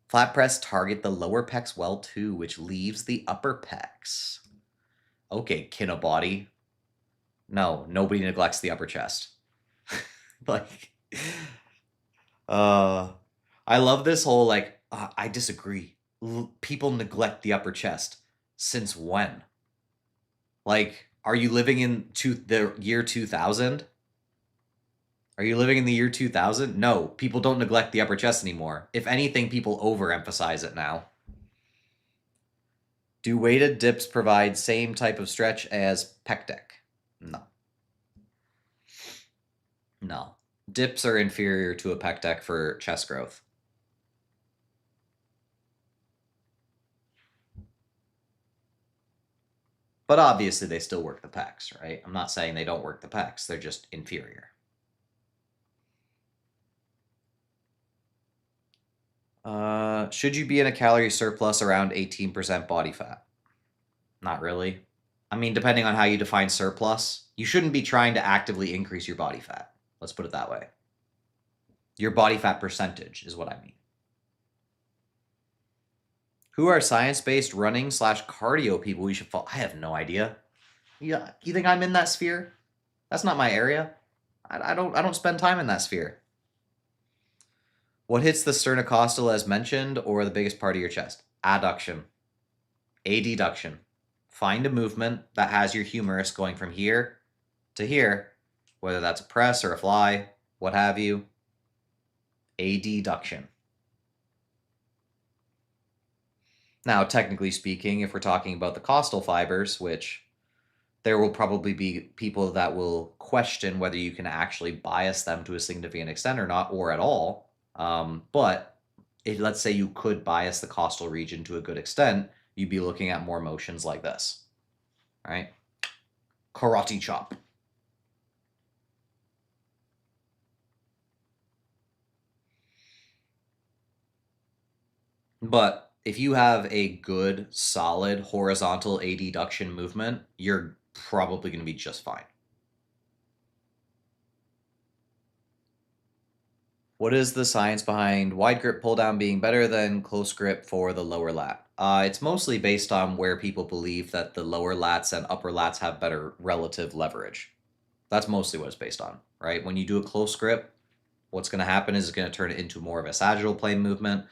press target the lower pecs well too, which leaves the upper pecs. Okay, Kinobody. No, nobody neglects the upper chest. Like, uh, I love this whole like, I disagree. People neglect the upper chest. Since when? Like, are you living in the year 2000? Are you living in the year 2000? No, people don't neglect the upper chest anymore. If anything, people overemphasize it now. Do weighted dips provide same type of stretch as pec deck? No. No. Dips are inferior to a pec deck for chest growth. But obviously they still work the pecs, right? I'm not saying they don't work the pecs. They're just inferior. Should you be in a calorie surplus around 18% body fat? Not really. I mean, depending on how you define surplus, you shouldn't be trying to actively increase your body fat. Let's put it that way. Your body fat percentage is what I mean. Who are science-based running / cardio people we should follow? I have no idea. Yeah, you think I'm in that sphere? That's not my area. I don't spend time in that sphere. What hits the sternocostal as mentioned, or the biggest part of your chest? Adduction. Adduction. Find a movement that has your humerus going from here to here, whether that's a press or a fly, what have you. Adduction. Now, technically speaking, if we're talking about the costal fibers, which there will probably be people that will question whether you can actually bias them to a significant extent or not, or at all. But if, let's say you could bias the costal region to a good extent, you'd be looking at more motions like this, right? Karate chop. But if you have a good, solid, horizontal adduction movement, you're probably going to be just fine. What is the science behind wide grip pull down being better than close grip for the lower lat? It's mostly based on where people believe that the lower lats and upper lats have better relative leverage. That's mostly what it's based on, right? When you do a close grip, what's going to happen is it's going to turn it into more of a sagittal plane movement.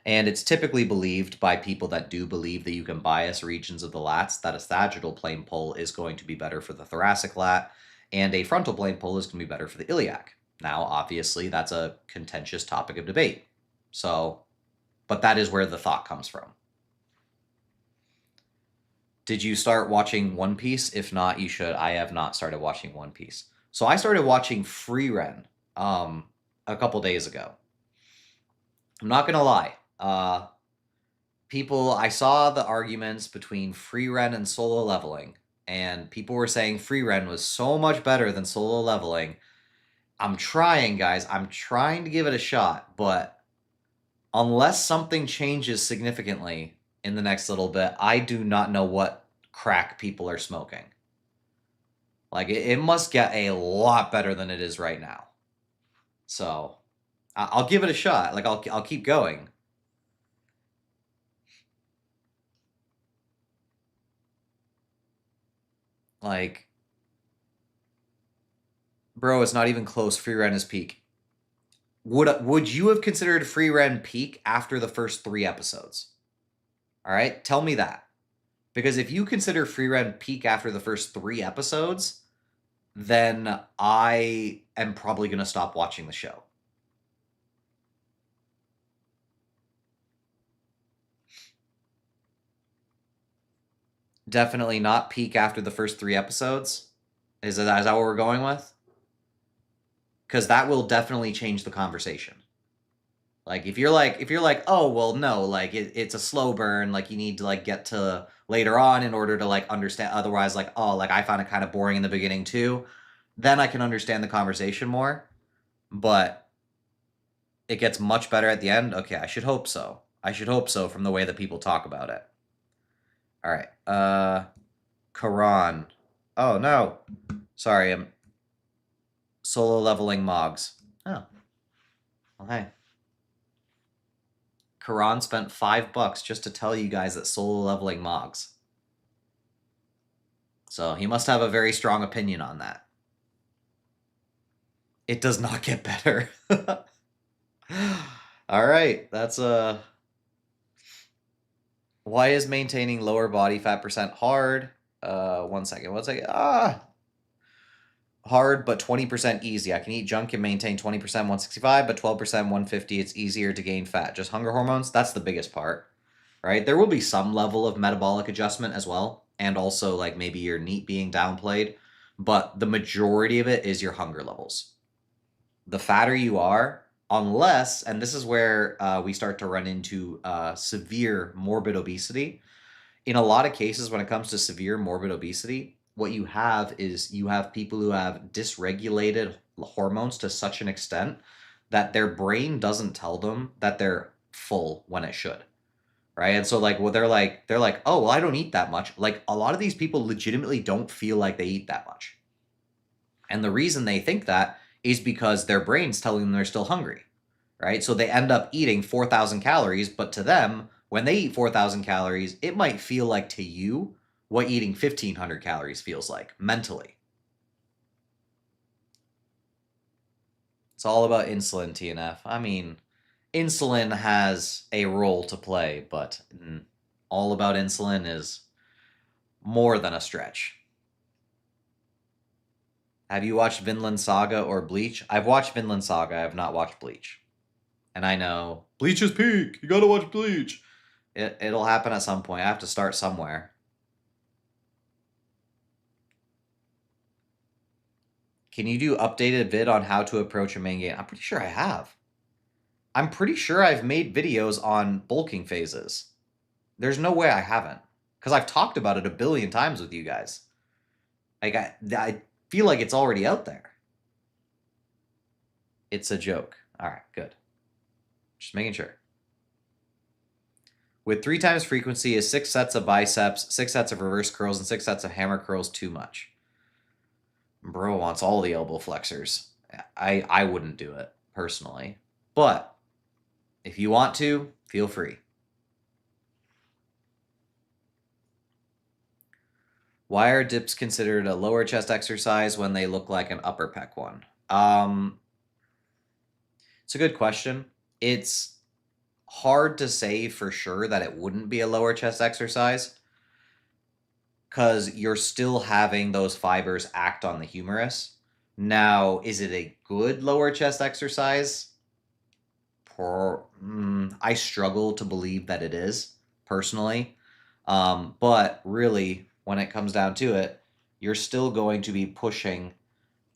And it's typically believed by people that do believe that you can bias regions of the lats that a sagittal plane pull is going to be better for the thoracic lat and a frontal plane pull is going to be better for the iliac. Now, obviously, that's a contentious topic of debate. So, but that is where the thought comes from. Did you start watching One Piece? If not, you should. I have not started watching One Piece. So I started watching Free Ren a couple days ago. I'm not gonna lie. I saw the arguments between Free Ren and solo leveling, and people were saying Free Ren was so much better than solo leveling. I'm trying, guys. I'm trying to give it a shot, but unless something changes significantly in the next little bit, I do not know what crack people are smoking. Like, it must get a lot better than it is right now. So, I'll give it a shot. Like, I'll keep going. Like, bro, it's not even close. Free Ren is peak. Would you have considered Free Ren peak after the first 3 episodes? All right, tell me that. Because if you consider Free Ren peak after the first 3 episodes, then I am probably going to stop watching the show. Definitely not peak after the first 3 episodes. Is that what we're going with? Because that will definitely change the conversation. Like if you're like, oh well, no, like it's a slow burn. Like you need to like get to later on in order to like understand. Otherwise, like oh, like I found it kind of boring in the beginning too. Then I can understand the conversation more. But it gets much better at the end. Okay, I should hope so. I should hope so from the way that people talk about it. All right. Quran. Oh no. Sorry, I'm solo leveling Mogs. Oh. Well, hey. Quran spent $5 just to tell you guys that solo leveling Mogs. So he must have a very strong opinion on that. It does not get better. All right, that's why is maintaining lower body fat percent hard? 1 second. Hard, but 20% easy. I can eat junk and maintain 20% 165, but 12% 150. It's easier to gain fat. Just hunger hormones? That's the biggest part, right? There will be some level of metabolic adjustment as well, and also like maybe your NEAT being downplayed, but the majority of it is your hunger levels. The fatter you are, unless, and this is where we start to run into severe morbid obesity. In a lot of cases, when it comes to severe morbid obesity, what you have is you have people who have dysregulated hormones to such an extent that their brain doesn't tell them that they're full when it should. Right. And so like, well, they're like, oh, well, I don't eat that much. Like a lot of these people legitimately don't feel like they eat that much. And the reason they think that is because their brain's telling them they're still hungry, right? So they end up eating 4,000 calories, but to them, when they eat 4,000 calories, it might feel like to you what eating 1,500 calories feels like mentally. It's all about insulin, TNF. I mean, insulin has a role to play, but all about insulin is more than a stretch. Have you watched Vinland Saga or Bleach? I've watched Vinland Saga. I have not watched Bleach. And I know Bleach is peak. You gotta watch Bleach. It'll happen at some point. I have to start somewhere. Can you do updated vid on how to approach a main gain? I'm pretty sure I have. I'm pretty sure I've made videos on bulking phases. There's no way I haven't. Because I've talked about it a billion times with you guys. Like, I feel like it's already out there. It's a joke. All right, good. Just making sure. With 3 times frequency, is 6 sets of biceps, 6 sets of reverse curls, and 6 sets of hammer curls too much? Bro wants all the elbow flexors. I wouldn't do it, personally. But if you want to, feel free. Why are dips considered a lower chest exercise when they look like an upper pec one? It's a good question. It's hard to say for sure that it wouldn't be a lower chest exercise because you're still having those fibers act on the humerus. Now, is it a good lower chest exercise? I struggle to believe that it is, personally. But really, when it comes down to it, you're still going to be pushing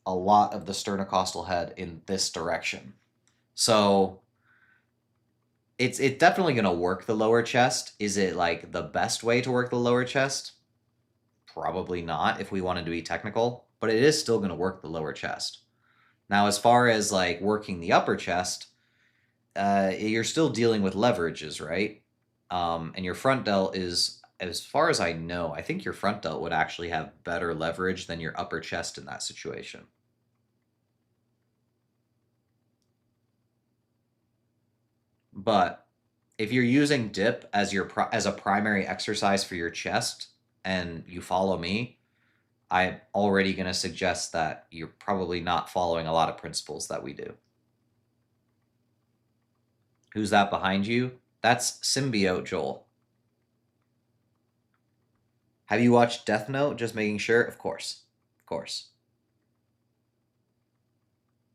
a lot of the sternocostal head in this direction. So it's definitely going to work the lower chest. Is it like the best way to work the lower chest? Probably not if we wanted to be technical, but it is still going to work the lower chest. Now, as far as like working the upper chest, you're still dealing with leverages, right? And your front delt is, as far as I know, I think your front delt would actually have better leverage than your upper chest in that situation. But if you're using dip as as a primary exercise for your chest and you follow me, I'm already going to suggest that you're probably not following a lot of principles that we do. Who's that behind you? That's Symbiote Joel. Have you watched Death Note? Just making sure. Of course. Of course.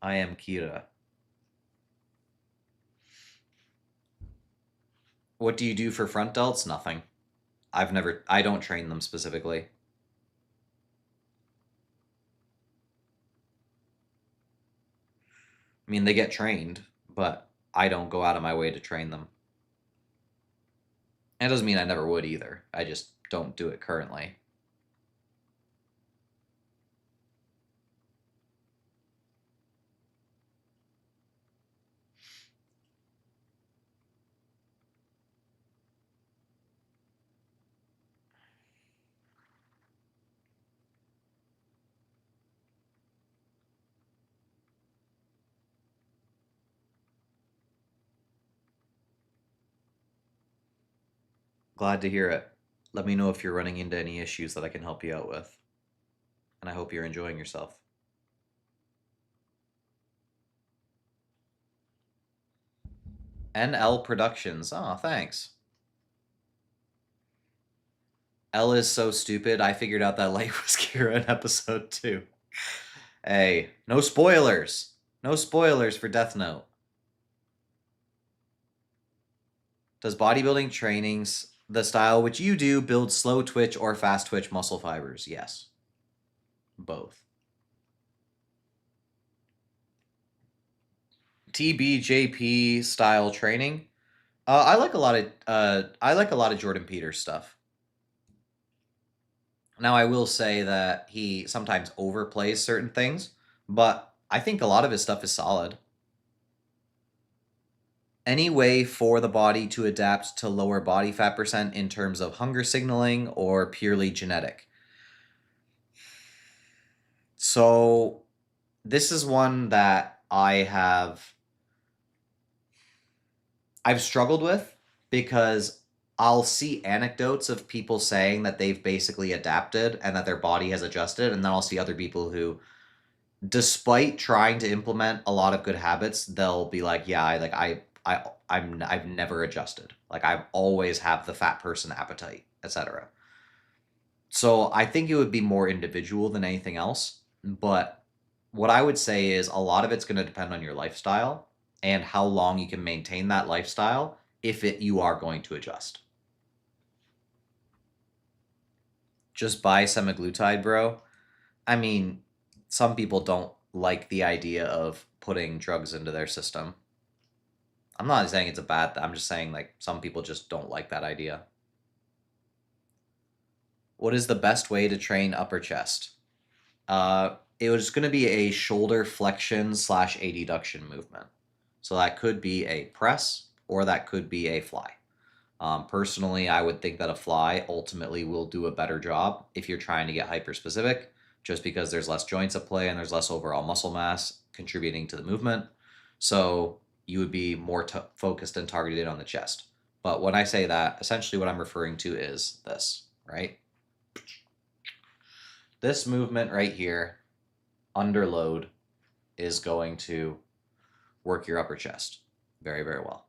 I am Kira. What do you do for front delts? Nothing. I don't train them specifically. I mean, they get trained, but I don't go out of my way to train them. That doesn't mean I never would either. I just don't do it currently. Glad to hear it. Let me know if you're running into any issues that I can help you out with. and I hope you're enjoying yourself. NL Productions. Oh, thanks. L is so stupid. I figured out that light was Kira in episode 2. Hey, no spoilers. No spoilers for Death Note. Does bodybuilding trainings, the style which you do, build slow twitch or fast twitch muscle fibers? Yes. Both. TBJP style training. I like a lot of Jordan Peters stuff. Now I will say that he sometimes overplays certain things, but I think a lot of his stuff is solid. Any way for the body to adapt to lower body fat percent in terms of hunger signaling or purely genetic? So this is one that I've struggled with because I'll see anecdotes of people saying that they've basically adapted and that their body has adjusted, and then I'll see other people who, despite trying to implement a lot of good habits, they'll be like, "Yeah, I've never adjusted. Like I've always have the fat person appetite, etc." So I think it would be more individual than anything else. But what I would say is a lot of it's going to depend on your lifestyle and how long you can maintain that lifestyle if you are going to adjust. Just buy semaglutide, bro. I mean, some people don't like the idea of putting drugs into their system. I'm not saying it's a bad thing. I'm just saying like some people just don't like that idea. What is the best way to train upper chest? It was going to be a shoulder flexion / adduction movement. So that could be a press or that could be a fly. Personally, I would think that a fly ultimately will do a better job if you're trying to get hyper specific, just because there's less joints at play and there's less overall muscle mass contributing to the movement. So you would be more focused and targeted on the chest. But when I say that, essentially what I'm referring to is this, right? This movement right here, under load, is going to work your upper chest very, very well.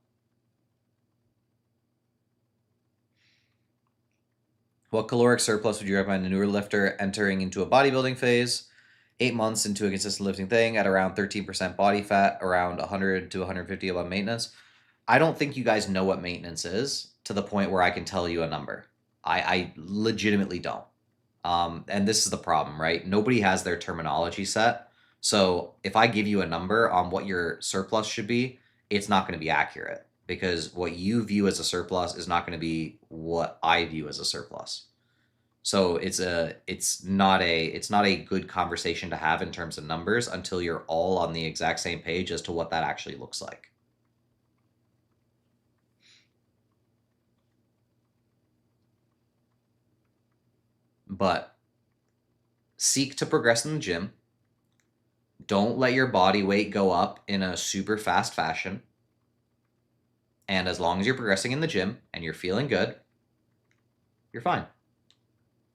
What caloric surplus would you recommend a newer lifter entering into a bodybuilding phase? 8 months into a consistent lifting thing at around 13% body fat, around 100 to 150 above maintenance. I don't think you guys know what maintenance is to the point where I can tell you a number. I legitimately don't. And this is the problem, right? Nobody has their terminology set. So if I give you a number on what your surplus should be, it's not going to be accurate because what you view as a surplus is not going to be what I view as a surplus. So it's not a good conversation to have in terms of numbers until you're all on the exact same page as to what that actually looks like. But seek to progress in the gym. Don't let your body weight go up in a super fast fashion. And as long as you're progressing in the gym and you're feeling good, you're fine.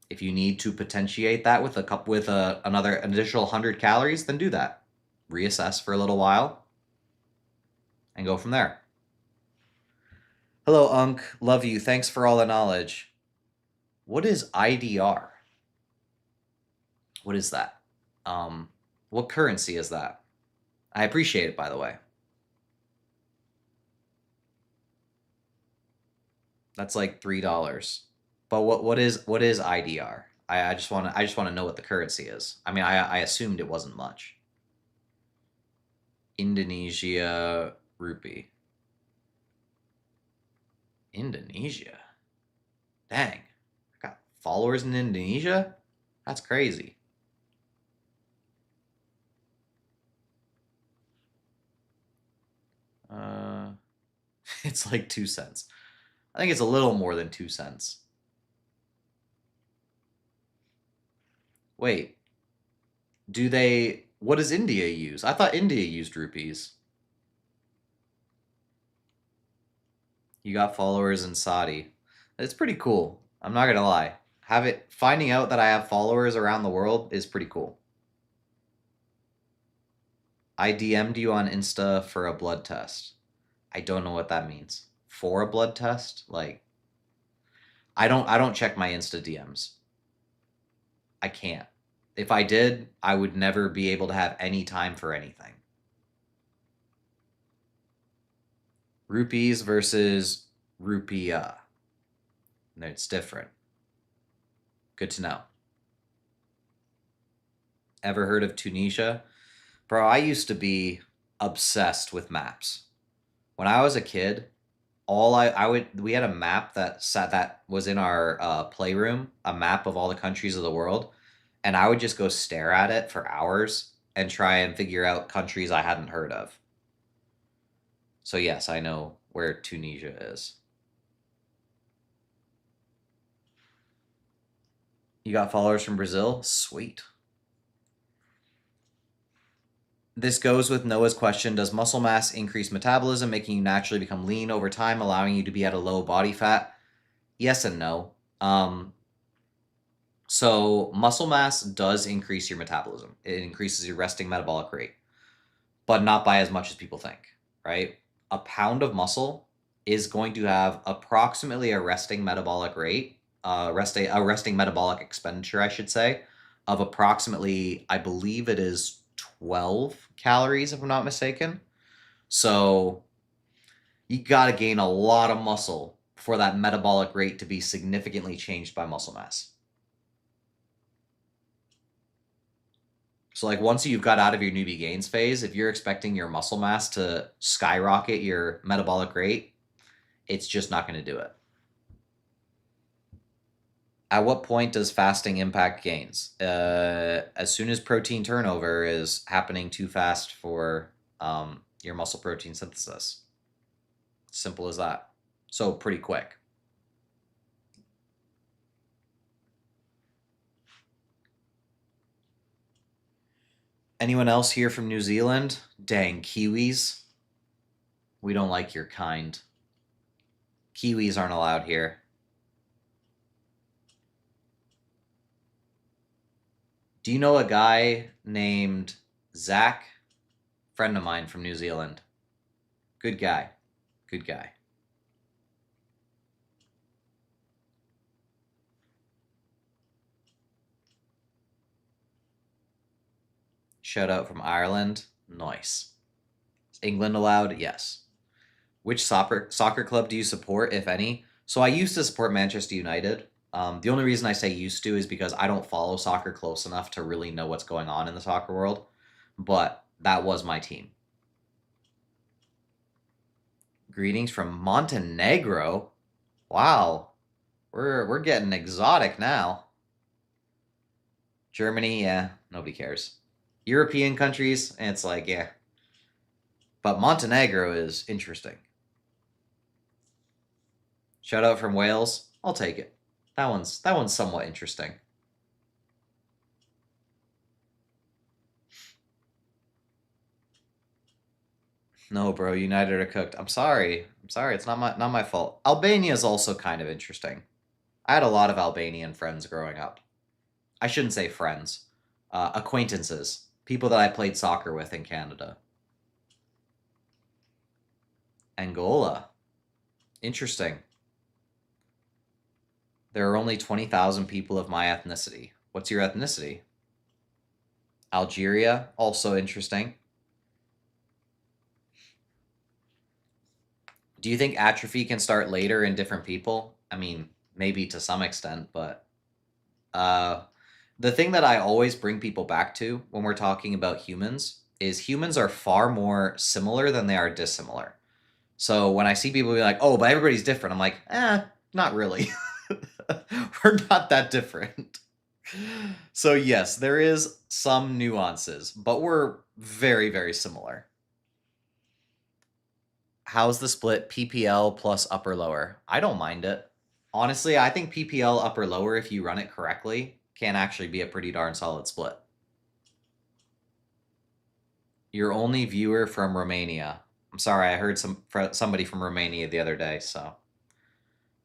If you need to potentiate that with another additional 100 calories, then do that. Reassess for a little while and go from there. Hello, Unc. Love you. Thanks for all the knowledge. What is IDR? What is that? What currency is that? I appreciate it, by the way. That's like $3. But what is IDR? I just want to know what the currency is. I mean, I assumed it wasn't much. Indonesia rupee. Indonesia. Dang. I got followers in Indonesia? That's crazy. It's like 2 cents. I think it's a little more than 2 cents. Wait, what does India use? I thought India used rupees. You got followers in Saudi. It's pretty cool. I'm not gonna lie. Finding out that I have followers around the world is pretty cool. I DM'd you on Insta for a blood test. I don't know what that means. For a blood test? Like I don't check my Insta DMs. I can't. If I did, I would never be able to have any time for anything. Rupees versus rupiah. It's different. Good to know. Ever heard of Tunisia? Bro, I used to be obsessed with maps. When I was a kid, all I would we had a map that was in our playroom, a map of all the countries of the world, and I would just go stare at it for hours and try and figure out countries I hadn't heard of. So yes, I know where Tunisia is. You got followers from Brazil? Sweet. This goes with Noah's question. Does muscle mass increase metabolism, making you naturally become lean over time, allowing you to be at a low body fat? Yes and no. So muscle mass does increase your metabolism. It increases your resting metabolic rate, but not by as much as people think, right? A pound of muscle is going to have approximately a resting metabolic rate, a resting metabolic expenditure, I should say, of approximately, I believe it is 12 calories, if I'm not mistaken. So you got to gain a lot of muscle for that metabolic rate to be significantly changed by muscle mass. So like once you've got out of your newbie gains phase, if you're expecting your muscle mass to skyrocket your metabolic rate, it's just not going to do it. At what point does fasting impact gains? As soon as protein turnover is happening too fast for your muscle protein synthesis. Simple as that. So pretty quick. Anyone else here from New Zealand? Dang, Kiwis. We don't like your kind. Kiwis aren't allowed here. Do you know a guy named Zach? Friend of mine from New Zealand. Good guy. Good guy. Shout out from Ireland. Nice. Is England allowed? Yes. Which soccer club do you support, if any? So I used to support Manchester United. The only reason I say used to is because I don't follow soccer close enough to really know what's going on in the soccer world. But that was my team. Greetings from Montenegro. Wow. We're getting exotic now. Germany, yeah, nobody cares. European countries, it's like, yeah. But Montenegro is interesting. Shout out from Wales. I'll take it. That one's somewhat interesting. No, bro, United are cooked. I'm sorry. I'm sorry. It's not my fault. Albania is also kind of interesting. I had a lot of Albanian friends growing up. I shouldn't say friends. Acquaintances. People that I played soccer with in Canada. Angola. Interesting. There are only 20,000 people of my ethnicity. What's your ethnicity? Algeria. Also interesting. Do you think atrophy can start later in different people? I mean, maybe to some extent, but the thing that I always bring people back to when we're talking about humans is humans are far more similar than they are dissimilar. So when I see people be like, "Oh, but everybody's different," I'm like, not really. We're not that different. So yes, there is some nuances, but we're very, very similar. How's the split PPL plus upper lower? I don't mind it. Honestly, I think PPL upper lower, if you run it correctly, can actually be a pretty darn solid split. Your only viewer from Romania. I'm sorry, I heard somebody from Romania the other day, so.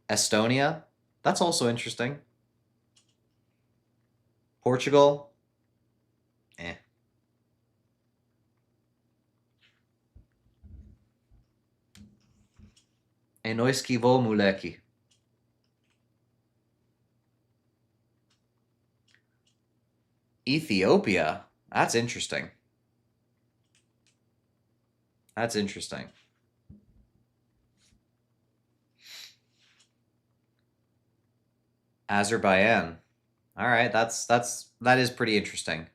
Estonia, that's also interesting. Portugal, eh. Enoiski vo muleki. Ethiopia. That's interesting. That's interesting. Azerbaijan. All right, that is pretty interesting.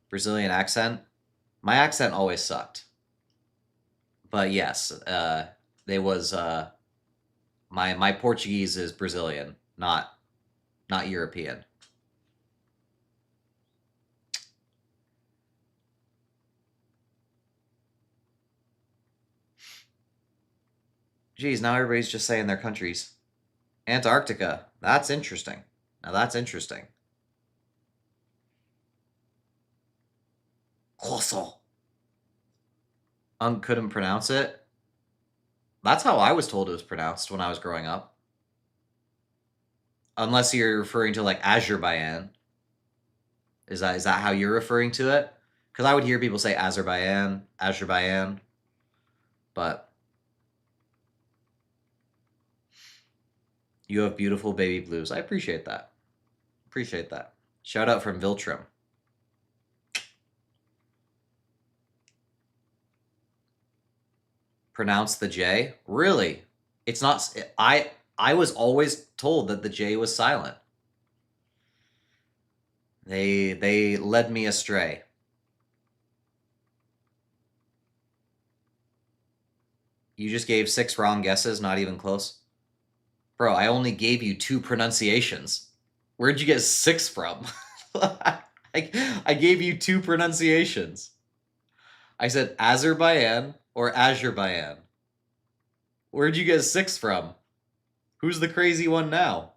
Brazilian accent. My accent always sucked. But yes, they was my Portuguese is Brazilian, not European. Geez, now everybody's just saying their countries. Antarctica. That's interesting. Now that's interesting. Kosovo. Couldn't pronounce it. That's how I was told it was pronounced when I was growing up. Unless you're referring to like Azerbaijan. Is that how you're referring to it? Because I would hear people say Azerbaijan, but you have beautiful baby blues. I appreciate that. Appreciate that. Shout out from Viltrum. Pronounce the J? Really? It's not. I was always told that the J was silent. They led me astray. You just gave 6 wrong guesses, not even close. Bro, I only gave you 2 pronunciations. Where'd you get 6 from? I gave you 2 pronunciations. I said Azerbaijan or Azerbaijan. Where'd you get 6 from? Who's the crazy one now?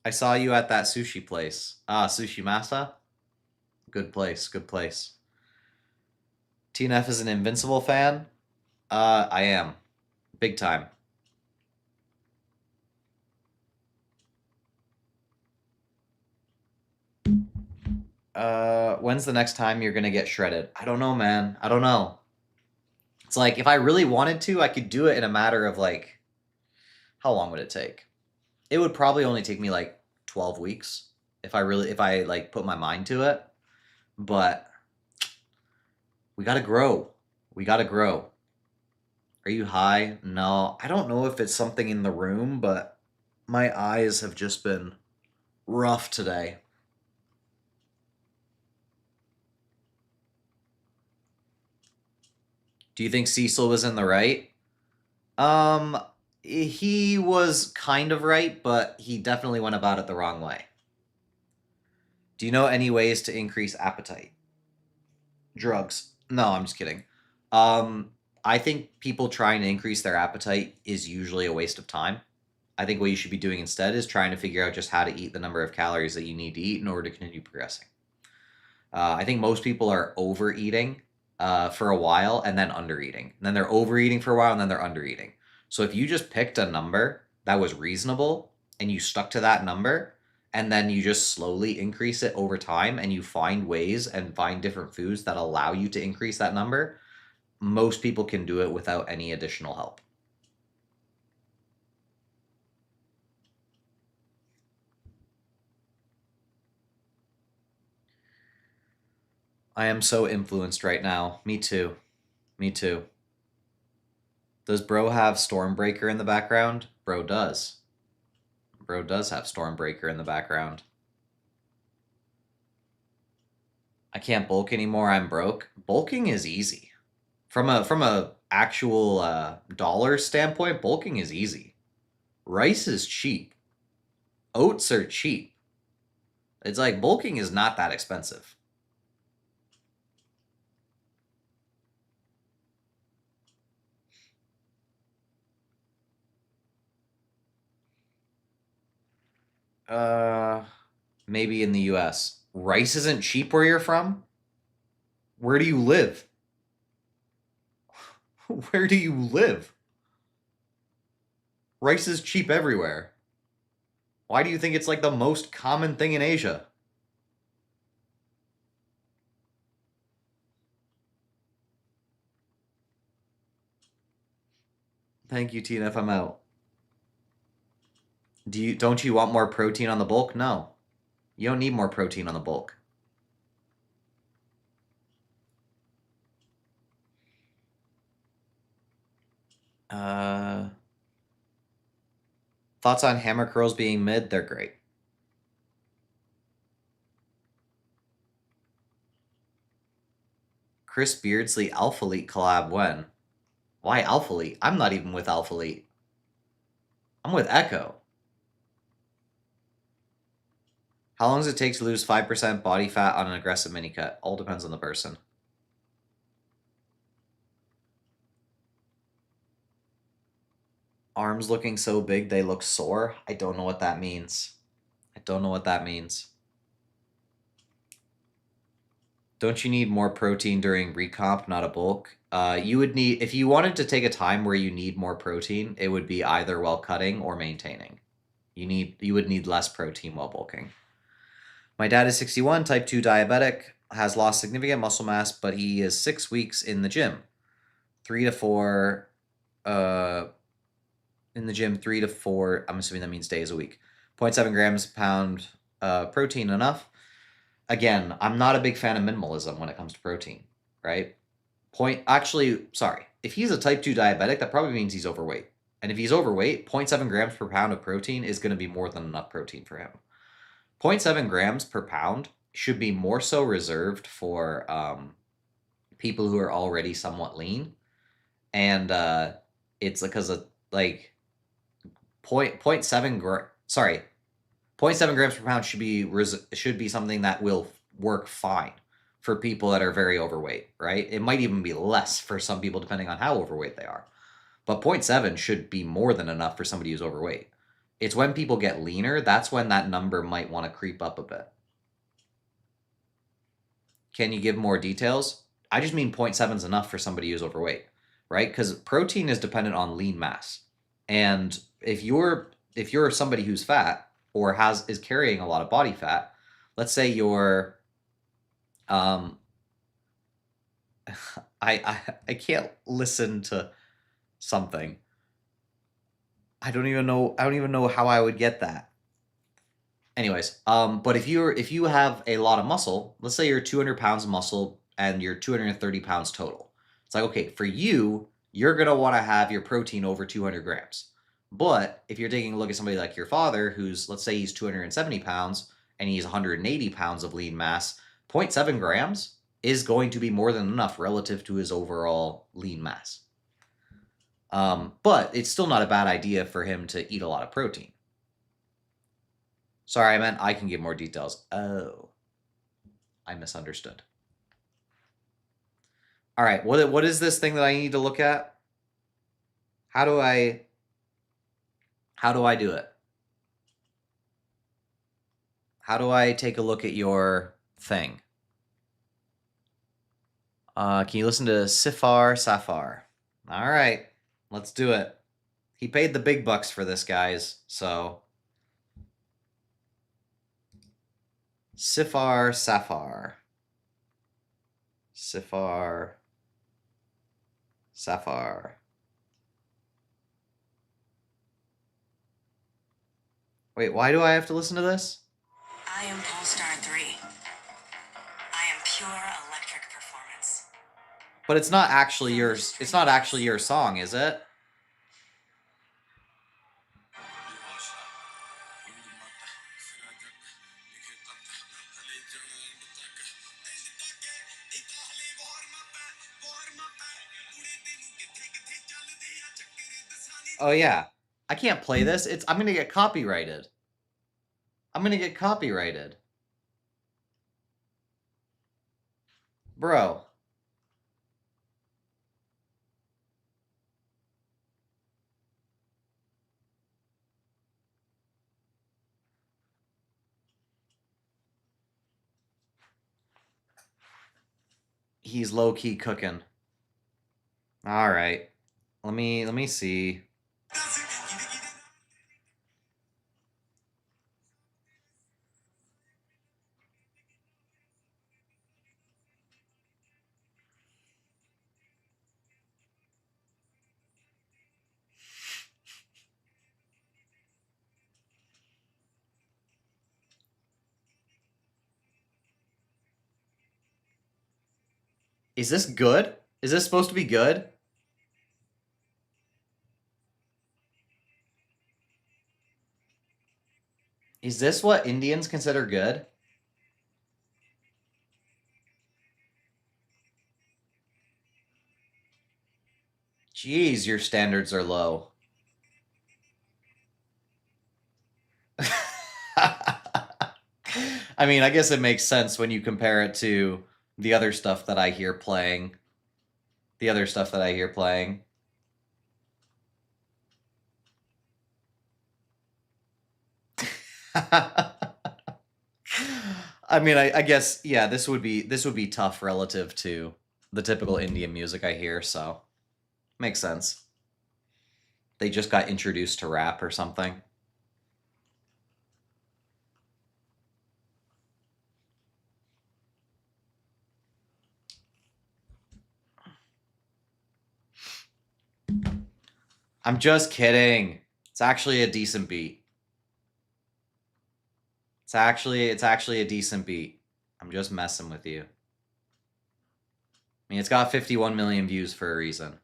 I saw you at that sushi place. Ah, Sushi Masa? Good place, good place. TNF is an Invincible fan? I am. Big time. When's the next time you're gonna get shredded? I don't know, man. I don't know. It's like, if I really wanted to, I could do it in a matter of like, how long would it take? It would probably only take me like 12 weeks if I like put my mind to it. But we gotta grow. We gotta grow. Are you high? No. I don't know if it's something in the room, but my eyes have just been rough today. Do you think Cecil was in the right? Um, he was kind of right, but he definitely went about it the wrong way. Do you know any ways to increase appetite? Drugs. No, I'm just kidding. Um, I think people trying to increase their appetite is usually a waste of time. I think what you should be doing instead is trying to figure out just how to eat the number of calories that you need to eat in order to continue progressing. I think most people are overeating for a while and then undereating. And then they're overeating for a while and then they're undereating. So if you just picked a number that was reasonable and you stuck to that number and then you just slowly increase it over time and you find ways and find different foods that allow you to increase that number, most people can do it without any additional help. I am so influenced right now. Me too. Me too. Does bro have Stormbreaker in the background? Bro does. Bro does have Stormbreaker in the background. I can't bulk anymore. I'm broke. Bulking is easy. From a actual dollar standpoint, bulking is easy. Rice is cheap. Oats are cheap. It's like bulking is not that expensive. Uh, maybe in the US. Rice isn't cheap where you're from? Where do you live? Where do you live? Rice is cheap everywhere. Why do you think it's like the most common thing in Asia? Thank you, TNF. I'm out. Don't you want more protein on the bulk? No. You don't need more protein on the bulk. Thoughts on hammer curls being mid? They're great. Chris Beardsley Alpha Elite collab when? Why Alpha Elite? I'm not even with Alpha Elite. I'm with Echo. How long does it take to lose 5% body fat on an aggressive mini cut? All depends on the person. Arms looking so big they look sore? I don't know what that means. I don't know what that means. Don't you need more protein during recomp, not a bulk? You would need, if you wanted to take a time where you need more protein, it would be either while cutting or maintaining. You would need less protein while bulking. My dad is 61, type 2 diabetic, has lost significant muscle mass, but he is 6 weeks in the gym. 3 to 4, in the gym, 3 to 4, I'm assuming that means days a week. 0.7 grams per pound protein enough. Again, I'm not a big fan of minimalism when it comes to protein, right? If he's a type 2 diabetic, that probably means he's overweight. And if he's overweight, 0.7 grams per pound of protein is going to be more than enough protein for him. 0.7 grams per pound should be more so reserved for people who are already somewhat lean. And it's because of like 0.7 grams per pound should be something that will work fine for people that are very overweight, right? It might even be less for some people depending on how overweight they are. But 0.7 should be more than enough for somebody who's overweight. It's when people get leaner, that's when that number might want to creep up a bit. Can you give more details? I just mean 0.7 is enough for somebody who's overweight, right? Because protein is dependent on lean mass. And if you're somebody who's fat or is carrying a lot of body fat, let's say you're I can't listen to something. I don't even know how I would get that. Anyways, but if you have a lot of muscle, let's say you're 200 pounds of muscle and you're 230 pounds total. It's like, okay, for you, you're gonna want to have your protein over 200 grams. But if you're taking a look at somebody like your father, who's, let's say he's 270 pounds and he's 180 pounds of lean mass, 0.7 grams is going to be more than enough relative to his overall lean mass. But it's still not a bad idea for him to eat a lot of protein. Sorry, I meant I can give more details. Oh, I misunderstood. All right, what is this thing that I need to look at? How do I do it? How do I take a look at your thing? Can you listen to Safar? All right, let's do it. He paid the big bucks for this, guys, so. Safar. Wait, why do I have to listen to this? I am Polestar 3. I am pure electric performance. But it's not actually your song, is it? Oh yeah. I can't play this. I'm going to get copyrighted. Bro. He's low-key cooking. All right. Let me see. Is this good? Is this supposed to be good? Is this what Indians consider good? Jeez, your standards are low. I mean, I guess it makes sense when you compare it to the other stuff that I hear playing. The other stuff that I hear playing. I mean, I guess yeah, this would be tough relative to the typical Indian music I hear, so makes sense. They just got introduced to rap or something. I'm just kidding. It's actually a decent beat. It's actually a decent beat. I'm just messing with you. I mean, it's got 51 million views for a reason.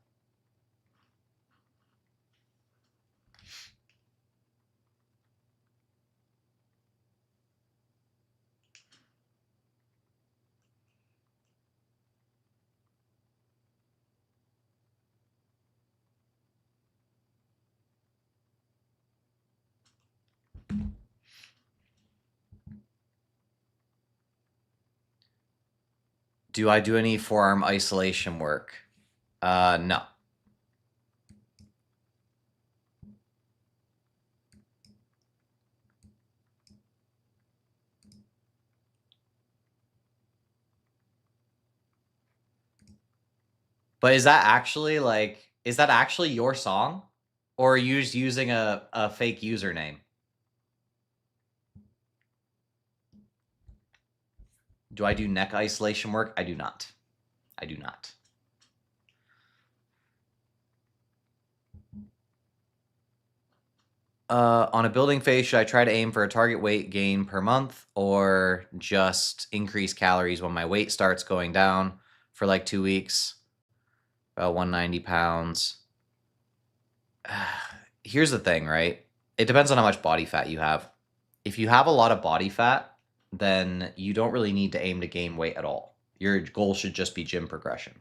Do I do any forearm isolation work? No. But is that actually your song? Or are you just using a fake username? Do I do neck isolation work? I do not. I do not. On a building phase, should I try to aim for a target weight gain per month or just increase calories when my weight starts going down for like 2 weeks? About 190 pounds. Here's the thing, right? It depends on how much body fat you have. If you have a lot of body fat, then you don't really need to aim to gain weight at all. Your goal should just be gym progression.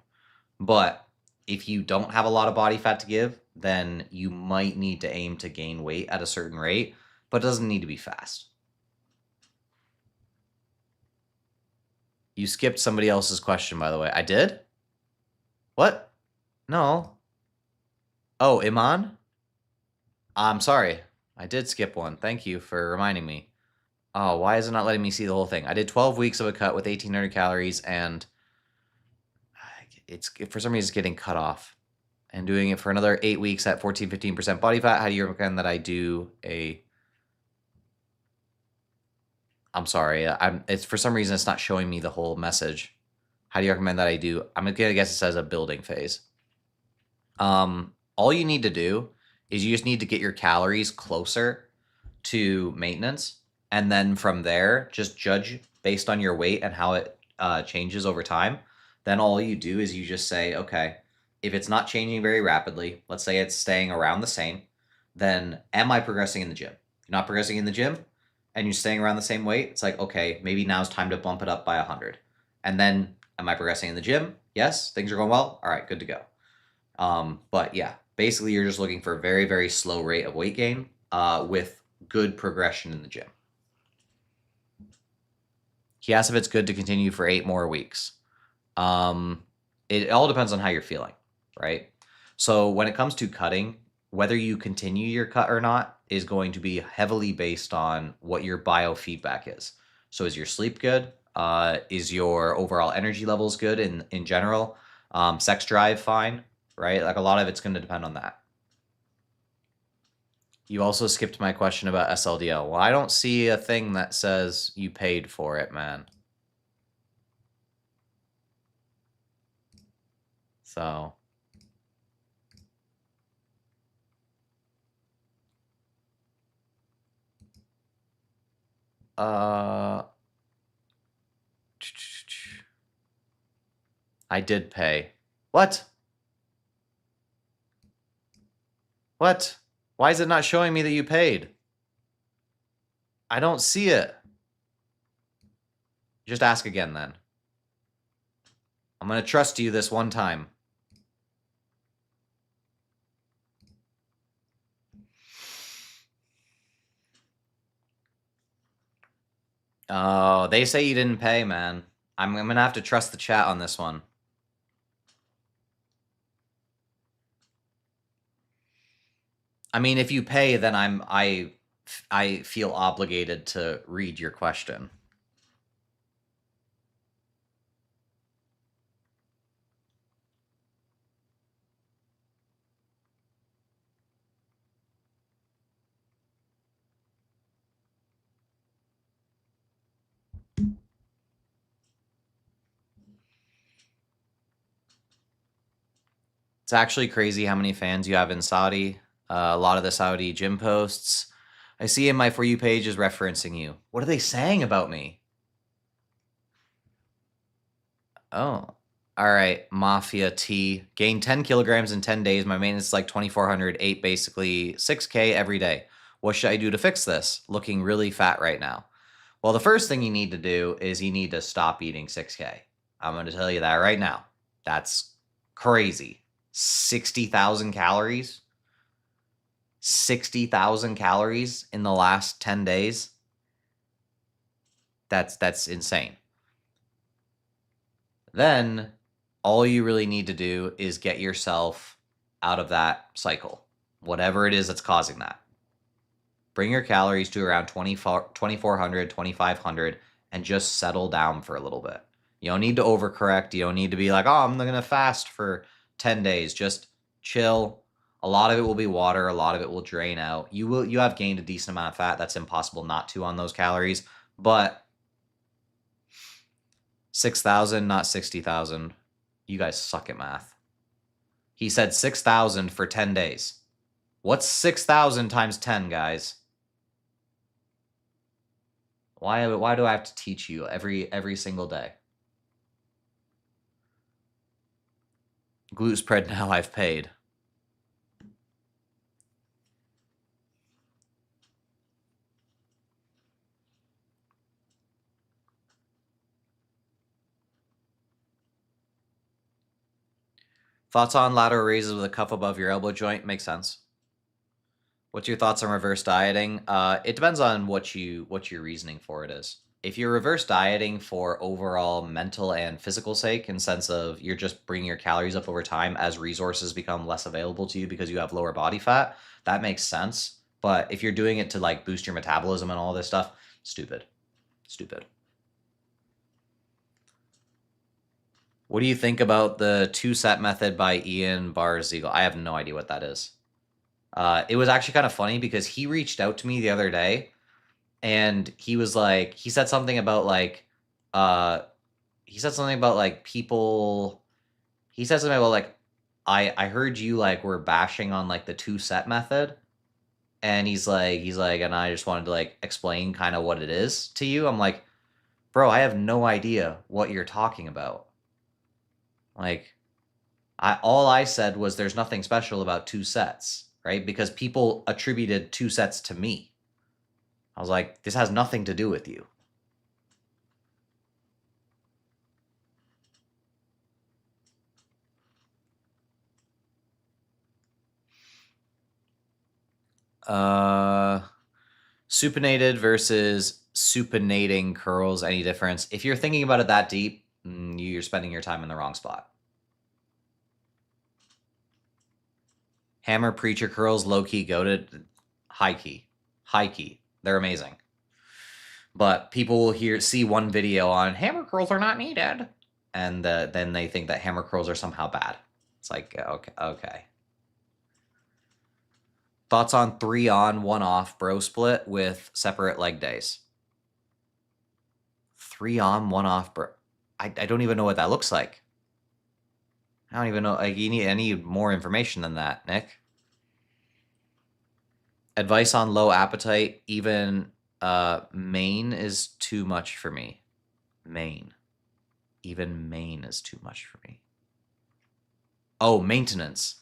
But if you don't have a lot of body fat to give, then you might need to aim to gain weight at a certain rate, but it doesn't need to be fast. You skipped somebody else's question, by the way. I did? What? No. Oh, Iman? I'm sorry. I did skip one. Thank you for reminding me. Oh, why is it not letting me see the whole thing? I did 12 weeks of a cut with 1,800 calories, and it's for some reason it's getting cut off. And doing it for another 8 weeks at 14-15% body fat. How do you recommend that I do a? I'm sorry. It's for some reason it's not showing me the whole message. How do you recommend that I do? I'm gonna guess it says a building phase. All you need to do is you just need to get your calories closer to maintenance, and then from there, just judge based on your weight and how it changes over time. Then all you do is you just say, okay, if it's not changing very rapidly, let's say it's staying around the same, then am I progressing in the gym? If you're not progressing in the gym and you're staying around the same weight, it's like, okay, maybe now's time to bump it up by 100. And then am I progressing in the gym? Yes, things are going well. All right, good to go. But yeah, basically you're just looking for a very, very slow rate of weight gain with good progression in the gym. He asked if it's good to continue for 8 more weeks. It all depends on how you're feeling, right? So when it comes to cutting, whether you continue your cut or not is going to be heavily based on what your biofeedback is. So is your sleep good? Is your overall energy levels good in general? Sex drive fine, right? Like a lot of it's going to depend on that. You also skipped my question about SLDL. Well, I don't see a thing that says you paid for it, man. So, uh, I did pay. What? What? Why is it not showing me that you paid? I don't see it. Just ask again then. I'm going to trust you this one time. Oh, they say you didn't pay, man. I'm going to have to trust the chat on this one. I mean, if you pay, then I feel obligated to read your question. It's actually crazy how many fans you have in Saudi. A lot of the Saudi gym posts I see in my For You page is referencing you. What are they saying about me? Oh, all right. Mafia T. Gained 10 kilograms in 10 days. My maintenance is like 2,400. Ate basically 6K every day. What should I do to fix this? Looking really fat right now. Well, the first thing you need to do is you need to stop eating 6K. I'm going to tell you that right now. That's crazy. 60,000 calories? 60,000 calories in the last 10 days? That's insane. Then all you really need to do is get yourself out of that cycle, whatever it is that's causing that. Bring your calories to around 2,400, 2,500, and just settle down for a little bit. You don't need to overcorrect. You don't need to be like, oh, I'm going to fast for 10 days. Just chill. A lot of it will be water. A lot of it will drain out. You have gained a decent amount of fat. That's impossible not to on those calories. But 6,000, not 60,000. You guys suck at math. He said 6,000 for 10 days. What's 6,000 times 10, guys? Why do I have to teach you every single day? Glute spread now I've paid. Thoughts on lateral raises with a cuff above your elbow joint? Makes sense. What's your thoughts on reverse dieting? It depends on what your reasoning for it is. If you're reverse dieting for overall mental and physical sake, in sense of you're just bringing your calories up over time as resources become less available to you because you have lower body fat, that makes sense. But if you're doing it to like boost your metabolism and all this stuff, stupid. What do you think about the 2-set method by Ian Barziegel? I have no idea what that is. It was actually kind of funny because he reached out to me the other day and he was like, he said something about like, people, he said something about like, I heard you like were bashing on like the 2-set method. And he's like, and I just wanted to like explain kind of what it is to you. I'm like, bro, I have no idea what you're talking about. Like, all I said was there's nothing special about 2 sets, right? Because people attributed 2 sets to me. I was like, this has nothing to do with you. Supinated versus supinating curls, any difference? If you're thinking about it that deep, you're spending your time in the wrong spot. Hammer preacher curls, low-key goated, high-key. They're amazing. But people will see one video on hammer curls are not needed, and then they think that hammer curls are somehow bad. It's like, okay. Thoughts on 3 on, 1 off bro split with separate leg days? 3 on, 1 off bro. I don't even know what that looks like. I don't even know. Like, I need more information than that, Nick. Advice on low appetite, even main is too much for me. Main. Even main is too much for me. Oh, maintenance.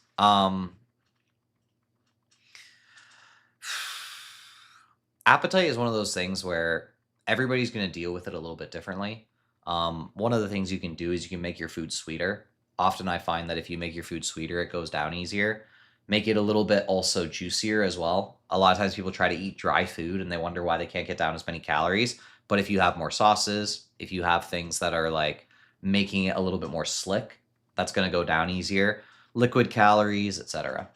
Appetite is one of those things where everybody's going to deal with it a little bit differently. One of the things you can do is you can make your food sweeter. Often I find that if you make your food sweeter, it goes down easier. Make it a little bit also juicier as well. A lot of times people try to eat dry food and they wonder why they can't get down as many calories. But if you have more sauces, if you have things that are like making it a little bit more slick, that's going to go down easier. Liquid calories, etc.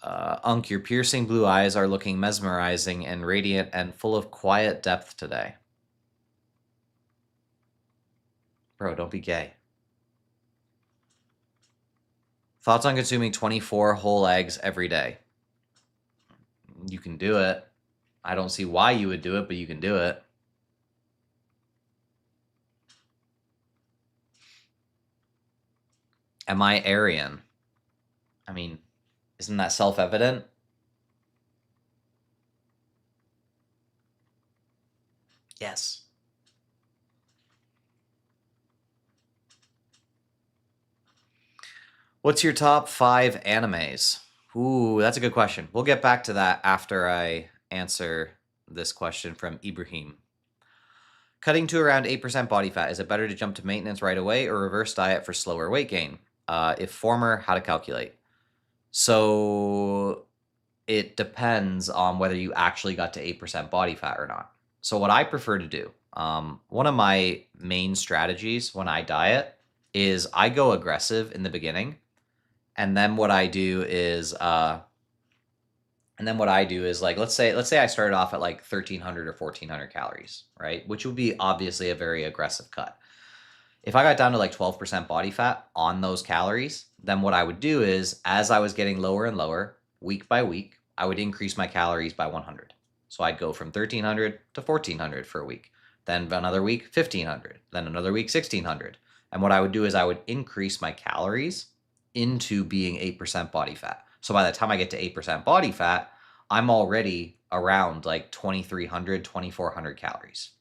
Unk, your piercing blue eyes are looking mesmerizing and radiant and full of quiet depth today. Bro, don't be gay. Thoughts on consuming 24 whole eggs every day? You can do it. I don't see why you would do it, but you can do it. Am I Aryan? I mean, isn't that self-evident? Yes. What's your top 5 animes? Ooh, that's a good question. We'll get back to that after I answer this question from Ibrahim. Cutting to around 8% body fat, is it better to jump to maintenance right away or reverse diet for slower weight gain? If former, how to calculate? So it depends on whether you actually got to 8% body fat or not. So what I prefer to do, one of my main strategies when I diet is I go aggressive in the beginning. And then what I do is like let's say I started off at like 1300 or 1400 calories, right? Which would be obviously a very aggressive cut. If I got down to like 12% body fat on those calories, then what I would do is as I was getting lower and lower, week by week, I would increase my calories by 100. So I'd go from 1300 to 1400 for a week. Then another week, 1500. Then another week, 1600. And what I would do is I would increase my calories into being 8% body fat. So by the time I get to 8% body fat, I'm already around like 2300, 2400 calories.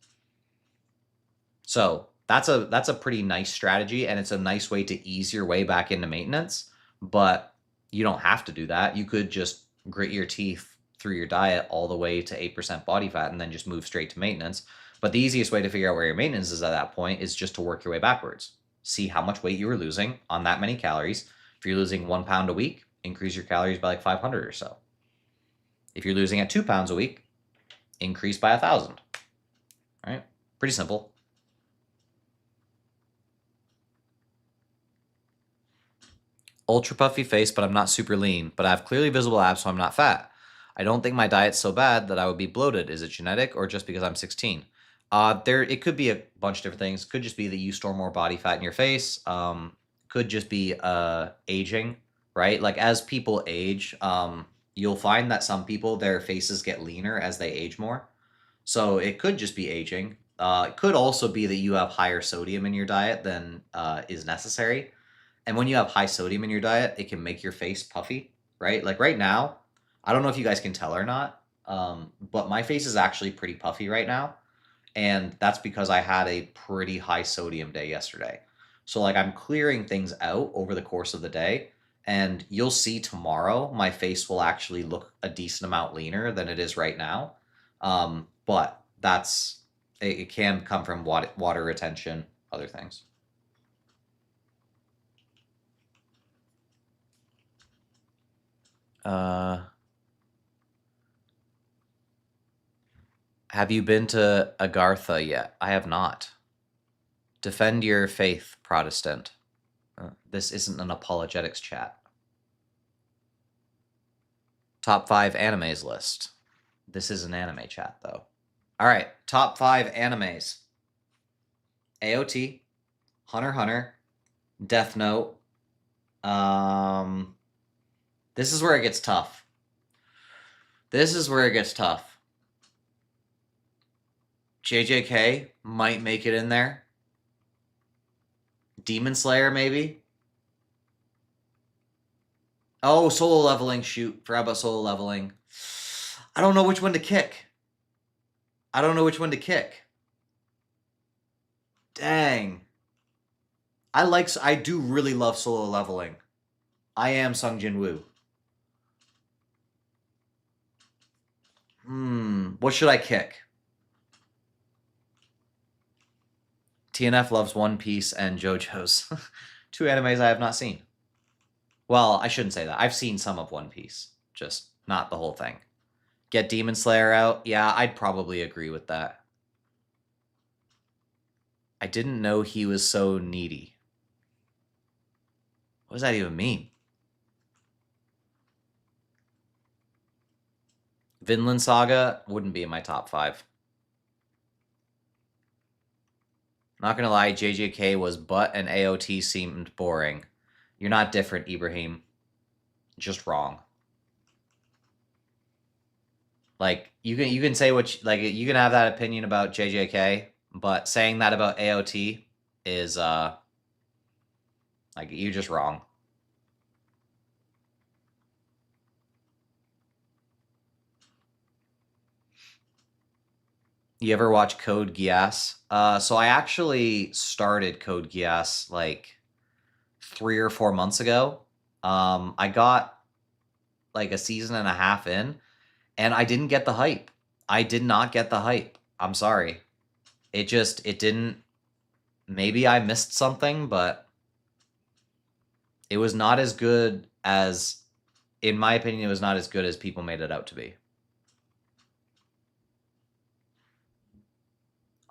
So that's a pretty nice strategy, and it's a nice way to ease your way back into maintenance, but you don't have to do that. You could just grit your teeth through your diet all the way to 8% body fat and then just move straight to maintenance. But the easiest way to figure out where your maintenance is at that point is just to work your way backwards. See how much weight you were losing on that many calories. If you're losing 1 pound a week, increase your calories by like 500 or so. If you're losing at 2 pounds a week, increase by 1,000. Right? Pretty simple. Ultra puffy face, but I'm not super lean. But I have clearly visible abs, so I'm not fat. I don't think my diet's so bad that I would be bloated. Is it genetic or just because I'm 16? It could be a bunch of different things. Could just be that you store more body fat in your face. Could just be aging, right? Like as people age, you'll find that some people, their faces get leaner as they age more. So it could just be aging. It could also be that you have higher sodium in your diet than is necessary. And when you have high sodium in your diet, it can make your face puffy, right? Like right now, I don't know if you guys can tell or not, but my face is actually pretty puffy right now. And that's because I had a pretty high sodium day yesterday. So like I'm clearing things out over the course of the day. And you'll see tomorrow my face will actually look a decent amount leaner than it is right now. But it can come from water retention, other things. Have you been to Agartha yet? I have not. Defend your faith, Protestant. This isn't an apologetics chat. Top 5 animes list. This is an anime chat, though. All right, top 5 animes. AOT, Hunter x Hunter, Death Note. This is where it gets tough. JJK might make it in there. Demon Slayer, maybe. Oh, solo leveling. Shoot. Forgot about solo leveling. I don't know which one to kick. I don't know which one to kick. Dang. I do really love solo leveling. I am Sung Jin Woo. What should I kick? TNF loves One Piece and JoJo's. Two animes I have not seen. Well, I shouldn't say that. I've seen some of One Piece, just not the whole thing. Get Demon Slayer out? Yeah, I'd probably agree with that. I didn't know he was so needy. What does that even mean? Vinland Saga wouldn't be in my top 5. Not gonna lie, JJK was butt and AOT seemed boring. You're not different, Ibrahim. Just wrong. Like you can say you can have that opinion about JJK, but saying that about AOT is like you're just wrong. You ever watch Code Geass? So I actually started Code Geass like 3 or 4 months ago. I got like a season and a half in, and I didn't get the hype. I did not get the hype. I'm sorry. It didn't. Maybe I missed something, but it was not as good as, in my opinion, it was not as good as people made it out to be.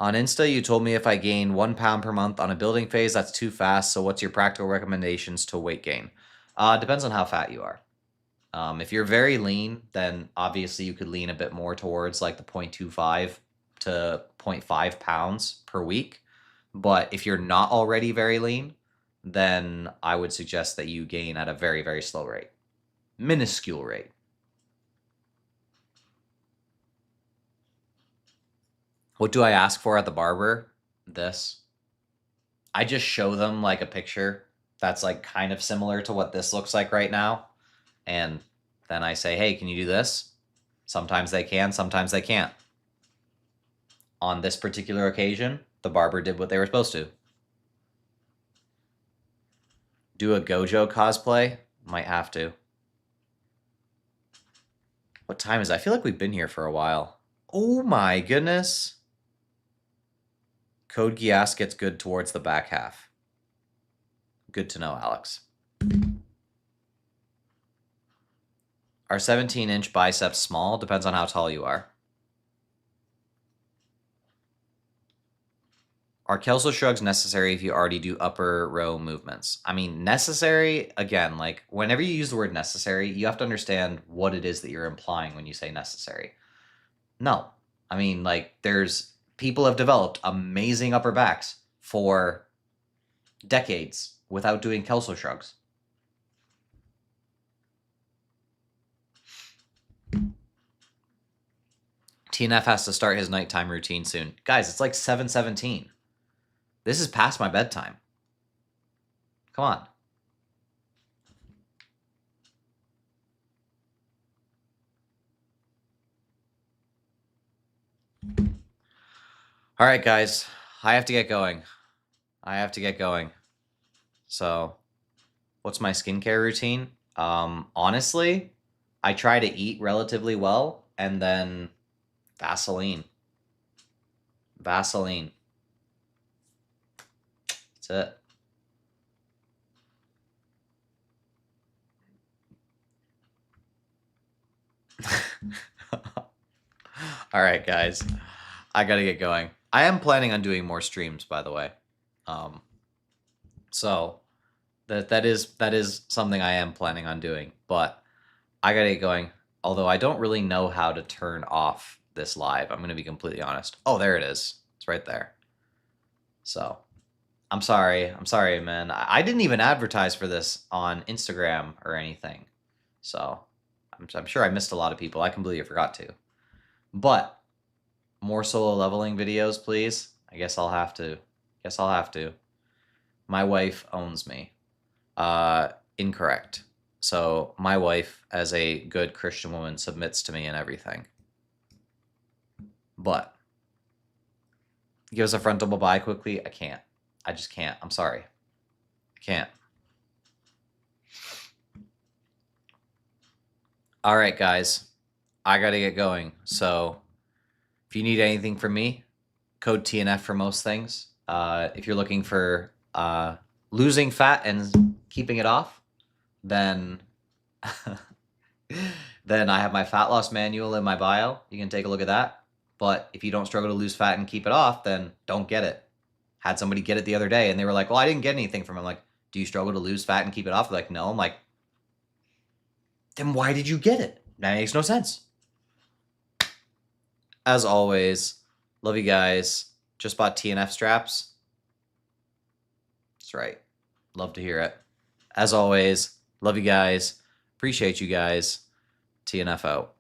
On Insta, you told me if I gain 1 pound per month on a building phase, that's too fast. So what's your practical recommendations to weight gain? Depends on how fat you are. If you're very lean, then obviously you could lean a bit more towards like the 0.25 to 0.5 pounds per week. But if you're not already very lean, then I would suggest that you gain at a very, very slow rate. Minuscule rate. What do I ask for at the barber? This. I just show them like a picture that's like kind of similar to what this looks like right now. And then I say, hey, can you do this? Sometimes they can, sometimes they can't. On this particular occasion, the barber did what they were supposed to. Do a Gojo cosplay? Might have to. What time is it? I feel like we've been here for a while. Oh my goodness. Code Geass gets good towards the back half. Good to know, Alex. Are 17-inch biceps small? Depends on how tall you are. Are Kelso shrugs necessary if you already do upper row movements? I mean, necessary, again, like whenever you use the word necessary, you have to understand what it is that you're implying when you say necessary. No. I mean, like people have developed amazing upper backs for decades without doing Kelso shrugs. TNF has to start his nighttime routine soon. Guys, it's like 7:17. This is past my bedtime. Come on. All right, guys. I have to get going. So, what's my skincare routine? Honestly, I try to eat relatively well and then Vaseline. Vaseline. That's it. All right, guys. I gotta get going. I am planning on doing more streams, by the way. So that is something I am planning on doing, but I gotta get going. Although I don't really know how to turn off this live. I'm gonna be completely honest. Oh, there it is. It's right there. So I'm sorry, man. I didn't even advertise for this on Instagram or anything. So I'm sure I missed a lot of people. I completely forgot to. But more solo leveling videos, please. I guess I'll have to. My wife owns me. Incorrect. So my wife, as a good Christian woman, submits to me and everything. But Give us a front double bi quickly. I can't. I just can't. I'm sorry. I can't. All right, guys. I got to get going. So if you need anything from me, code TNF for most things. If you're looking for losing fat and keeping it off, then then I have my fat loss manual in my bio. You can take a look at that. But if you don't struggle to lose fat and keep it off, then don't get it. Had somebody get it the other day and they were like, well, I didn't get anything from it. I'm like, do you struggle to lose fat and keep it off? They're like, no. I'm like, then why did you get it? That makes no sense. As always, love you guys. Just bought TNF straps. That's right. Love to hear it. As always, love you guys. Appreciate you guys. TNF out.